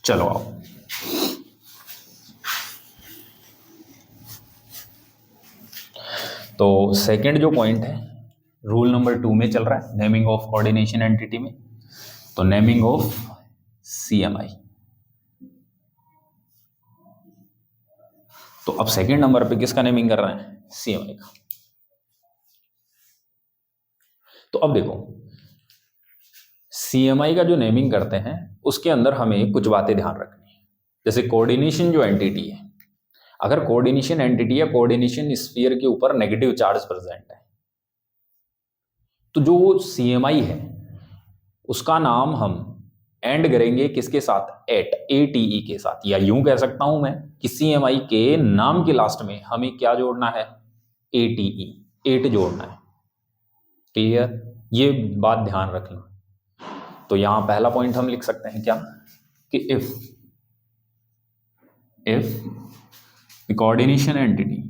चलो आओ, तो सेकंड जो पॉइंट है रूल नंबर 2 में चल रहा है, नेमिंग ऑफ कोऑर्डिनेशन एंटिटी में। तो नेमिंग ऑफ CMI। तो अब सेकंड नंबर पे किसका नेमिंग कर रहे हैं, CMI का। तो अब देखो, CMI का जो नेमिंग करते हैं उसके अंदर हमें कुछ बातें ध्यान रखनी है। जैसे कोऑर्डिनेशन जो एंटिटी है, अगर कोऑर्डिनेशन एंटिटी या कोऑर्डिनेशन स्फीयर के ऊपर नेगेटिव चार्ज प्रेजेंट है, तो जो CMI है उसका नाम हम एंड करेंगे किसके साथ, ATE के साथ। या यूं कह सकता हूं मैं कि CMI के नाम के लास्ट में हमें क्या जोड़ना है, ATE, 8 जोड़ना है। क्लियर? ये बात ध्यान रखना। तो यहां पहला पॉइंट हम लिख सकते हैं क्या, कि if the coordination entity,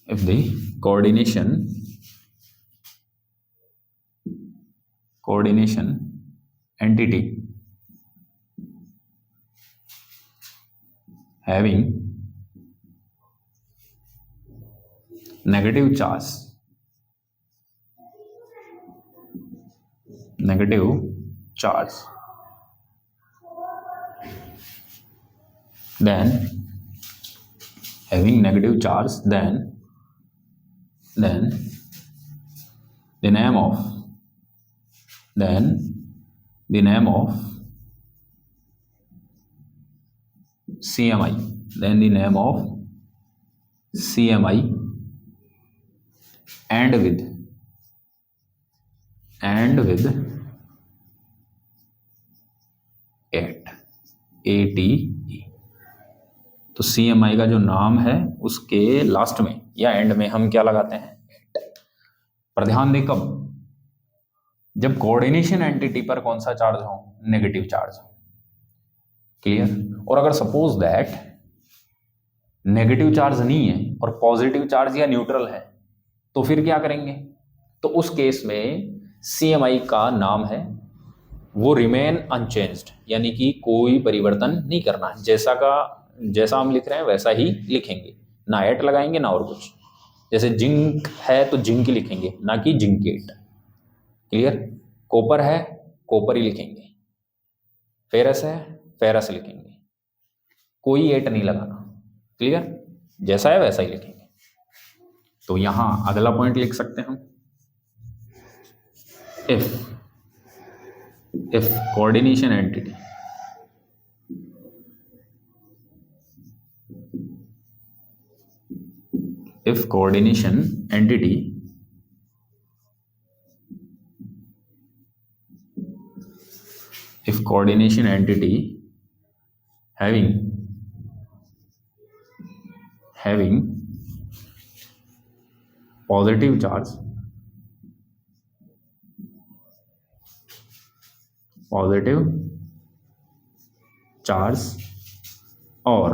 if the coordination entity having negative charge, then having negative charge, then the name of CMI, then the name of CMI, and with ATE। तो CMI का जो नाम है उसके लास्ट में या एंड में हम क्या लगाते हैं, पर ध्यान दें कब, जब कोऑर्डिनेशन एंटिटी पर कौन सा चार्ज हो, नेगेटिव चार्ज हो। क्लियर। और अगर सपोज दैट नेगेटिव चार्ज नहीं है और पॉजिटिव चार्ज या न्यूट्रल है तो फिर क्या करेंगे, तो उस केस में CMI का नाम है वो रिमेन अनचेंज्ड, यानी कि कोई परिवर्तन नहीं करना है, जैसा हम लिख रहे हैं वैसा ही लिखेंगे, ना एट लगाएंगे ना और कुछ। जैसे जिंक है तो जिंक लिखेंगे, ना कि जिंकेट। क्लियर। कॉपर है कॉपर ही लिखेंगे, फेरस है फेरस लिखेंगे, कोई एट नहीं लगाना। क्लियर। जैसा है वैसा ही लिखेंगे। तो यहां अगला पॉइंट लिख सकते हैं हम, if coordination entity having positive charge or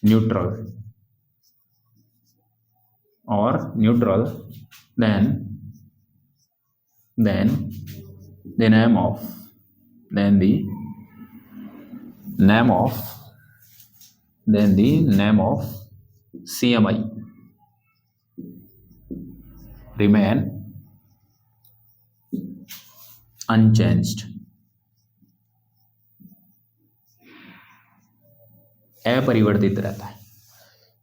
neutral, then the name of CMI remain unchanged, अपरिवर्तित रहता है।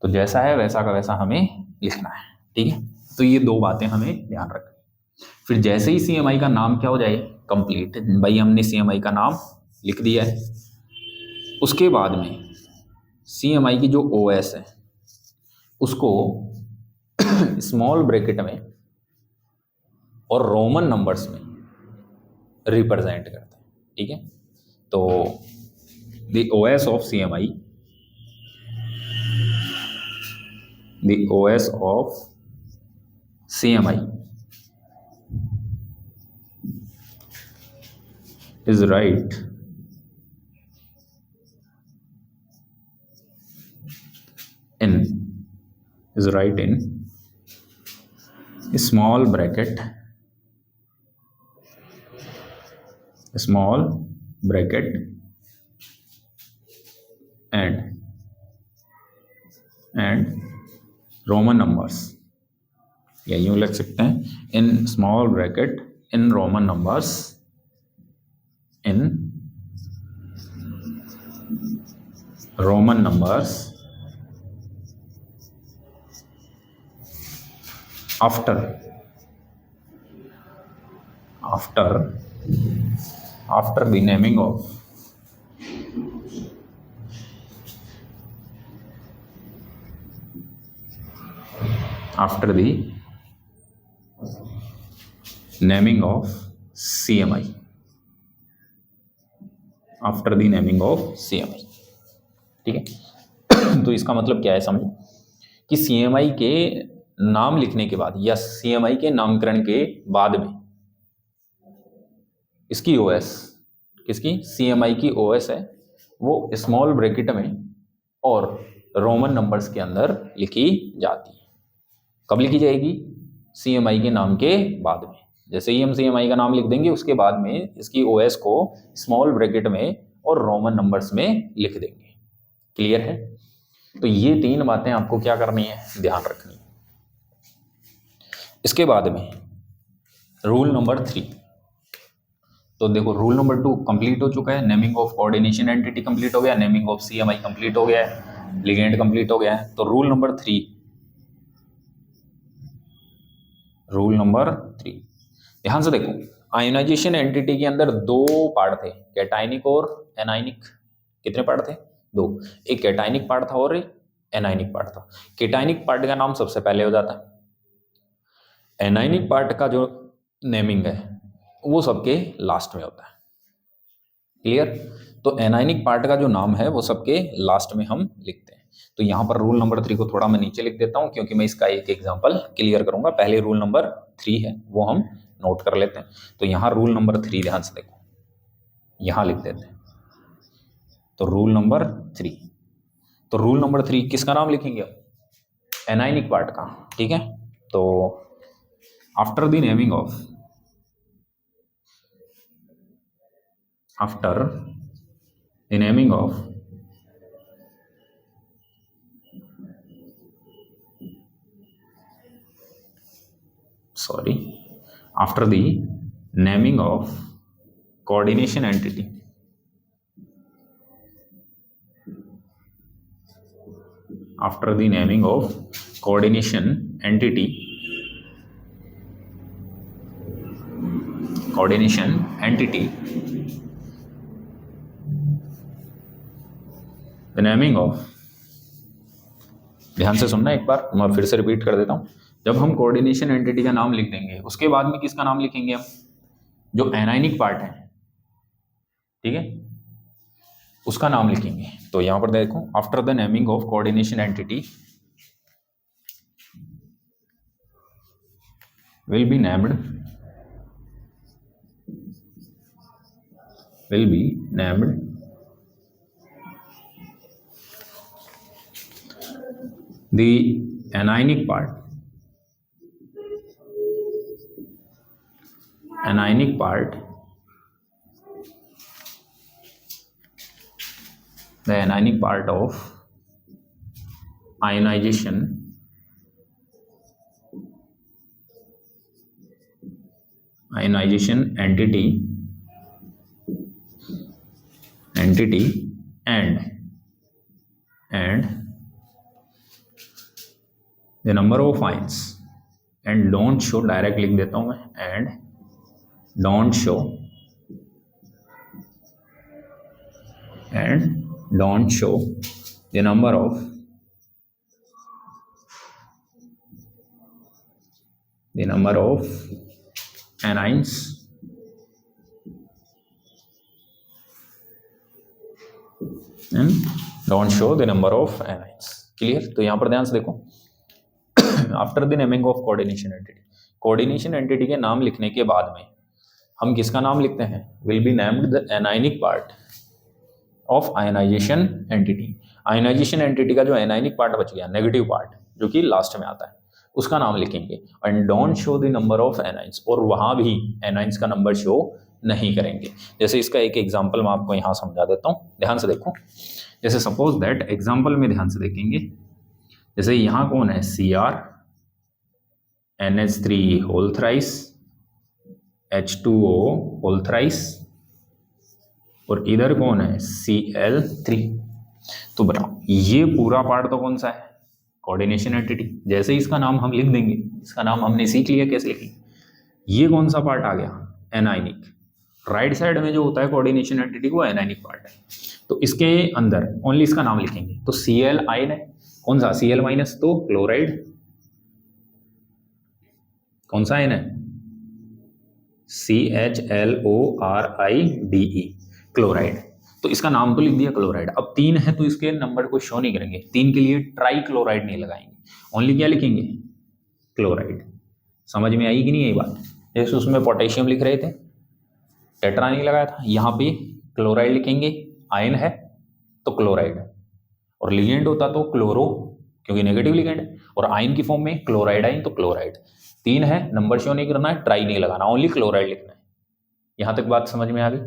तो जैसा है वैसा का वैसा हमें लिखना है। ठीक है। तो ये दो बातें हमें ध्यान रखनी। फिर जैसे ही CMI का नाम क्या हो जाए, कंप्लीट, भाई हमने CMI का नाम लिख दिया है, उसके बाद में CMI की जो OS है उसको स्मॉल ब्रैकेट में और रोमन नंबर्स में रिप्रेजेंट करते हैं। ठीक है। तो the OS of CMI is right in small bracket and Roman numbers, या यूं लिख सकते हैं in small bracket in Roman numbers after the naming of CMI, ठीक है। तो इसका मतलब क्या है समझो, कि CMI के नाम लिखने के बाद या CMI के नामकरण के बाद में इसकी OS, किसकी, CMI की OS है वो स्मॉल ब्रैकेट में और रोमन नंबर्स के अंदर लिखी जाती है। कब लिखी जाएगी, CMI के नाम के बाद में। जैसे ही हम CMI का नाम लिख देंगे उसके बाद में इसकी OS को स्मॉल ब्रैकेट में और रोमन नंबर्स में लिख देंगे। क्लियर है। तो ये तीन बातें आपको क्या करनी है, ध्यान रखनी है। इसके बाद में रूल नंबर 3। तो देखो रूल नंबर 2 कंप्लीट हो चुका है, naming of coordination entity complete हो गया, नेमिंग ऑफ CMI कंप्लीट हो गया है। लिगेंड कंप्लीट हो गया है। तो रूल नंबर 3 ध्यान से देखो, आयोनाइजेशन एंटिटी के अंदर दो पार्ट थे, कैटाइनिक और एनाइनिक। कितने पार्ट थे? दो। एक कैटाइनिक पार्ट था और एक एनाइनिक पार्ट था। कैटाइनिक पार्ट का नाम सबसे पहले हो जाता है, एनाइनिक पार्ट का जो नेमिंग है वो सबके लास्ट में होता है। क्लियर? तो एनाइनिक पार्ट का जो नाम है वो सबके लास्ट में हम लिखते हैं। तो यहाँ पर रूल नंबर 3 को थोड़ा मैं नीचे लिख देता हूँ, क्योंकि मैं इसका एक एग्जांपल क्लियर करूंगा। पहले रूल नंबर 3 है वो हम नोट कर लेते हैं। तो यहाँ रूल नंबर 3 ध्यान से देखो, यहाँ लिख देते हैं। तो रूल नंबर 3 किसका नाम लिखेंगे? एनाइनिक पार्ट का। ठीक है, तो after the naming of after the naming of coordination entity, the naming of, ध्यान से सुनना एक बार, मैं फिर से रिपीट कर देता हूं। जब हम कोऑर्डिनेशन एंटिटी का नाम लिख देंगे, उसके बाद में किसका नाम लिखेंगे हम? जो एनाइनिक पार्ट है, ठीक है, उसका नाम लिखेंगे। तो यहां पर देखो, after the naming of coordination entity will be named the anionic part of ionization entity and the number of ions, and don't show, direct लिख देता हूं मैं, and don't show the number of anions and don't show the number of anions। Clear? तो यहां पर ध्यान से देखो, after the naming of coordination entity के नाम लिखने के बाद में हम किसका नाम लिखते हैं? Will be named the anionic part of ionisation entity. Ionisation entity का जो एनाइनिक पार्ट बच गया, नेगेटिव पार्ट, जो कि लास्ट में आता है, उसका नाम लिखेंगे। And don't show the number of anions, और वहां भी एनाइंस का नंबर शो नहीं करेंगे। जैसे इसका एक एग्जांपल मैं आपको यहाँ समझा देता हूँ, ध्यान से देखो। जैसे सपोज दैट, एग्जांपल में ध्यान से देखेंगे, जैसे यहाँ कौन है? Cr NH3 whole thrice, H2O whole thrice, और इधर कौन है? Cl3। तो बताओ, ये पूरा पार्ट तो कौन सा है? Coordination entity. जैसे ही इसका नाम हम लिख देंगे, इसका नाम हमने सीख लिया कैसे लिखेंगे। ये कौन सा पार्ट आ गया? एनाइनिक। राइट साइड में जो होता है कोऑर्डिनेशन एंटिटी, वो एनाइनिक पार्ट है। तो इसके अंदर ओनली इसका नाम लिखेंगे। तो Cl आयन है, कौन सा? Cl माइनस, तो क्लोराइड। कौन सा आयन है? CHLORIDE, chloride. तो इसका नाम तो लिख दिया क्लोराइड। अब 3 है तो इसके नंबर को शो नहीं करेंगे, 3 के लिए ट्राई क्लोराइड नहीं लगाएंगे, ओनली क्या लिखेंगे? क्लोराइड। समझ में आई कि नहीं ये बात? जैसे उसमें पोटेशियम लिख रहे थे, टेट्रा नहीं लगाया था, यहाँ पे क्लोराइड लिखेंगे। आयन है तो क्लोराइड, और लिगेंड होता तो क्लोरो, क्योंकि नेगेटिव लिगेंड है, और आयन की फॉर्म में क्लोराइड आयन, तो क्लोराइड। 3 है, नंबर शो नहीं करना है, ट्राई नहीं लगाना, ओनली क्लोराइड लिखना है। यहां तक बात समझ में आ गई?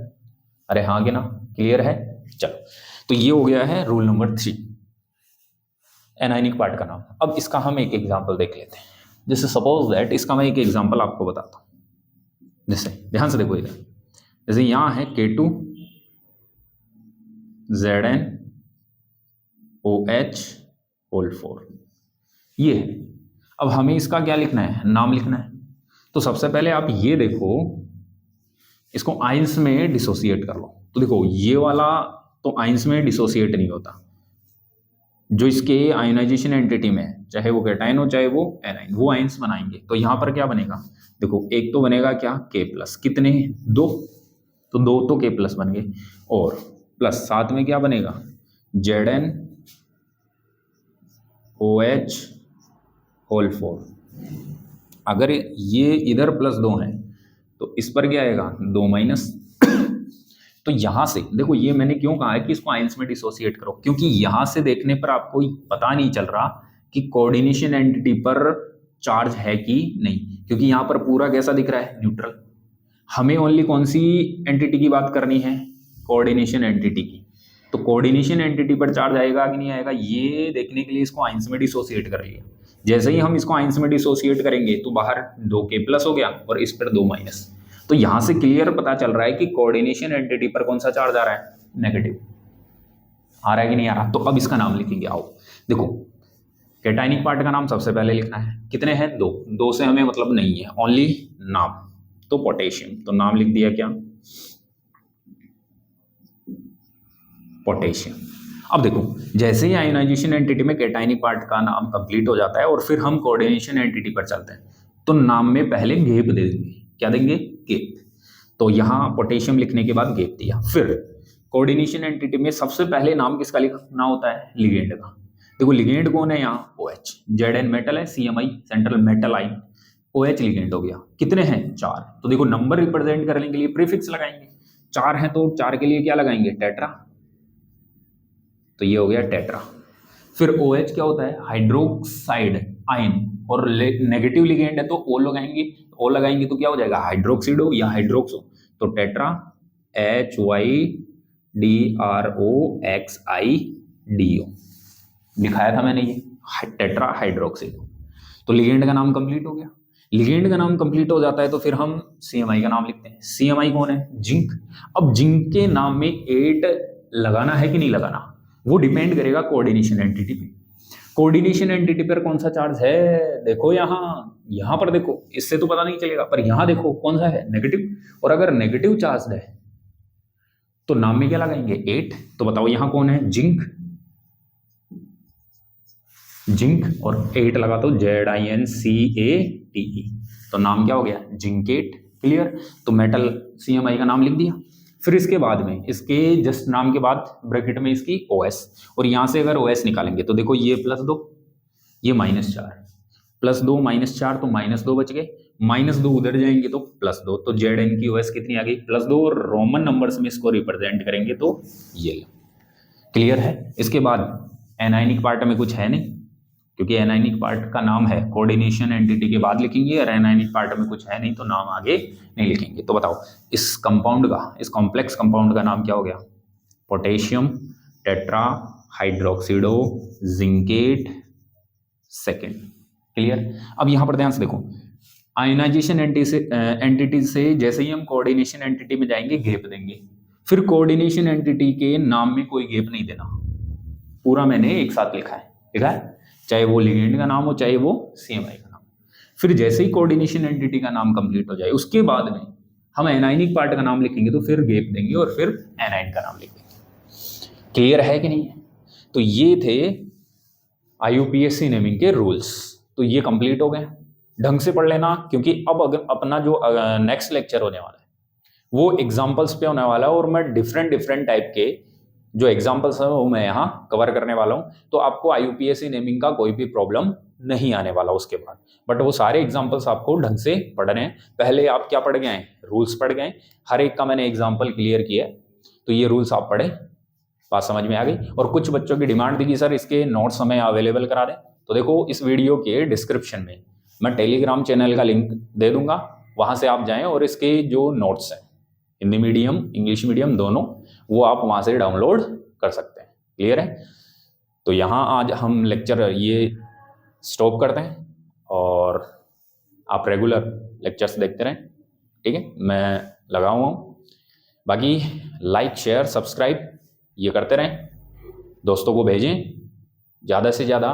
अरे हाँ कि ना? क्लियर है? चलो, तो ये हो गया है रूल नंबर 3, एनाइनिक पार्ट का नाम। अब इसका हम एक एग्जांपल देख लेते हैं। जैसे सपोज दैट, इसका मैं एक एग्जांपल आपको बताता हूँ। जैसे ध्यान से देखो इधर, जैसे यहाँ है K2 ZnO OH होल 4, ये है। अब हमें इसका क्या लिखना है, नाम लिखना है। तो सबसे पहले आप ये देखो, इसको आइंस में डिसोसिएट कर लो। तो देखो ये वाला तो आइंस में डिसोसिएट नहीं होता, जो इसके आयोनाइजेशन एंटिटी में है, चाहे वो कैटायन हो चाहे वो एनाइन, वो आइंस बनाएंगे। तो यहाँ पर क्या बनेगा, देखो एक तो बनेगा क्या, K+, कितने, 2, तो 2 तो K+ बन गए, और प्लस साथ में क्या बनेगा, ZnOH होल 4। अगर ये इधर +2 है तो इस पर क्या आएगा, 2-। तो यहां से देखो, ये मैंने क्यों कहा है कि इसको आइंस में डिसोसिएट करो, क्योंकि यहां से देखने पर आपको पता नहीं चल रहा कि कोऑर्डिनेशन एंटिटी पर चार्ज है कि नहीं, क्योंकि यहां पर पूरा कैसा दिख रहा है, न्यूट्रल। हमें ओनली कौन सी एंटिटी की बात करनी है, कोऑर्डिनेशन एंटिटी की। तो कोऑर्डिनेशन एंटिटी पर चार्ज आएगा कि नहीं आएगा, ये देखने के लिए इसको आइंस में डिसोसिएट कर लिया। जैसे ही हम इसको आइंस में डिसोसिएट करेंगे तो बाहर 2K+ हो गया और इस पर 2-। तो यहां से क्लियर पता चल रहा है कि कोऑर्डिनेशन एंटिटी पर कौन सा चार्ज आ रहा है, नेगेटिव। आ रहा है कि नहीं आ रहा। तो अब इसका नाम लिखेंगे, आओ देखो, कैटायनिक पार्ट का नाम सबसे पहले लिखना है। कितने हैं, 2 से हमें मतलब नहीं है, ओनली नाम। तो पोटेशियम, तो नाम लिख दिया क्या, पोटेशियम। अब देखो, जैसे ही आयोनाइजेशन एंटिटी में कैटायनिक पार्ट का नाम कंप्लीट हो जाता है और फिर हम कोऑर्डिनेशन एंटिटी पर चलते हैं, तो नाम में पहले गेप दे देंगे। क्या देंगे, गेप। तो यहां पोटेशियम लिखने के बाद गेप दिया। फिर कोऑर्डिनेशन एंटिटी में सबसे पहले नाम किसका लिखना होता है, लिगेंड का। देखो लिगेंड कौन है यहाँ, OH। Zn मेटल है, CMI सेंट्रल मेटल आइन, OH लिगेंड हो गया। कितने हैं, 4। तो देखो नंबर रिप्रेजेंट करने के लिए प्रीफिक्स लगाएंगे, 4 हैं तो 4 के लिए क्या लगाएंगे, टेट्रा। तो ये हो गया टेट्रा। फिर OH क्या होता है, हाइड्रोक्साइड आयन, और नेगेटिव लिगेंड है तो O लगाएंगे। O लगाएंगे तो क्या हो जाएगा, हाइड्रोक्सिडो या हाइड्रोक्सो। तो टेट्रा HYDROXIDO दिखाया था मैंने, ये टेट्रा हाइड्रोक्सिडो। तो लिगेंड का नाम कंप्लीट हो गया। लिगेंड का नाम कंप्लीट हो जाता है तो फिर हम CMI का नाम लिखते हैं। CMI कौन है, जिंक। अब जिंक के नाम में 8 लगाना है कि नहीं लगाना, वो डिपेंड करेगा कोऑर्डिनेशन एंटिटी पे। कोऑर्डिनेशन एंटिटी पर कौन सा चार्ज है, देखो यहां पर देखो, इससे तो पता नहीं चलेगा, पर यहां देखो कौन सा है, नेगेटिव। और अगर नेगेटिव चार्ज है तो नाम में क्या लगाएंगे, 8। तो बताओ यहां कौन है, जिंक। जिंक और 8 लगा तो ZINCATE, तो नाम क्या हो गया, जिंकेट। क्लियर। तो मेटल CMI का नाम लिख दिया। फिर इसके बाद में, इसके जस्ट नाम के बाद ब्रैकेट में इसकी OS, और यहां से अगर OS निकालेंगे तो देखो ये +2, ये -4, +2 -4 तो -2 बच गए, -2 उधर जाएंगे तो +2, तो Zn की OS कितनी आ गई, +2। और रोमन नंबर्स में इसको रिप्रेजेंट करेंगे तो ये। क्लियर है। इसके बाद एनायनिक पार्ट में कुछ है नहीं, क्योंकि एनायनिक पार्ट का नाम है, कोऑर्डिनेशन एंटिटी के बाद लिखेंगे, और एनायनिक पार्ट में कुछ है नहीं तो नाम आगे नहीं लिखेंगे। तो बताओ इस कंपाउंड का, इस कॉम्प्लेक्स कंपाउंड का नाम क्या हो गया, potassium tetra hydroxido zincate second. Clear. अब यहां पर ध्यान से देखो, आयोनाइजेशन एंटिटी से जैसे ही हम कोऑर्डिनेशन एंटिटी में जाएंगे गेप देंगे। फिर कोऑर्डिनेशन एंटिटी के नाम में कोई गेप नहीं देना, पूरा मैंने एक साथ लिखा है, चाहे वो लिगेंड का नाम हो चाहे वो CMI का नाम। फिर जैसे ही कोऑर्डिनेशन एंटिटी का नाम कंप्लीट हो जाए, उसके बाद में हम एनायनिक पार्ट का नाम लिखेंगे तो फिर गेप देंगे और फिर एनाइन का नाम लिखेंगे। क्लियर है कि नहीं है। तो ये थे IUPAC नेमिंग के रूल्स। तो ये कंप्लीट हो गए, ढंग से पढ़ लेना, क्योंकि अब अगर अपना जो नेक्स्ट लेक्चर होने वाला है वो एग्जाम्पल्स पे होने वाला है, और मैं डिफरेंट टाइप के जो एग्जाम्पल्स है वो मैं यहाँ कवर करने वाला हूँ। तो आपको IUPAC नेमिंग का कोई भी प्रॉब्लम नहीं आने वाला उसके बाद। बट वो सारे एग्जाम्पल्स आपको ढंग से पढ़ने हैं। पहले आप क्या पढ़ गए, रूल्स पढ़ गए, हर एक का मैंने एग्जाम्पल क्लियर किया है, तो ये रूल्स आप पढ़े, बात समझ में आ गई। और कुछ बच्चों की डिमांड थी कि सर इसके नोट्स हमें अवेलेबल करा दें, तो देखो इस वीडियो के डिस्क्रिप्शन में मैं टेलीग्राम चैनल का लिंक दे दूंगा, वहां से आप जाएं और इसके जो नोट्स हैं, हिंदी मीडियम इंग्लिश मीडियम दोनों, वो आप वहां से डाउनलोड कर सकते हैं। क्लियर है। तो यहाँ आज हम लेक्चर ये स्टॉप करते हैं, और आप रेगुलर लेक्चर्स देखते रहें, ठीक है। मैं लगा हुआ हूँ, बाकी लाइक शेयर सब्सक्राइब ये करते रहें, दोस्तों को भेजें, ज़्यादा से ज़्यादा,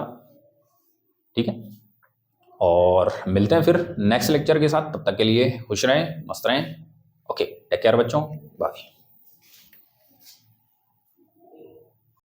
ठीक है। और मिलते हैं फिर नेक्स्ट लेक्चर के साथ, तब तक के लिए खुश रहें, मस्त रहें। ओके, टेक केयर बच्चों, बाय।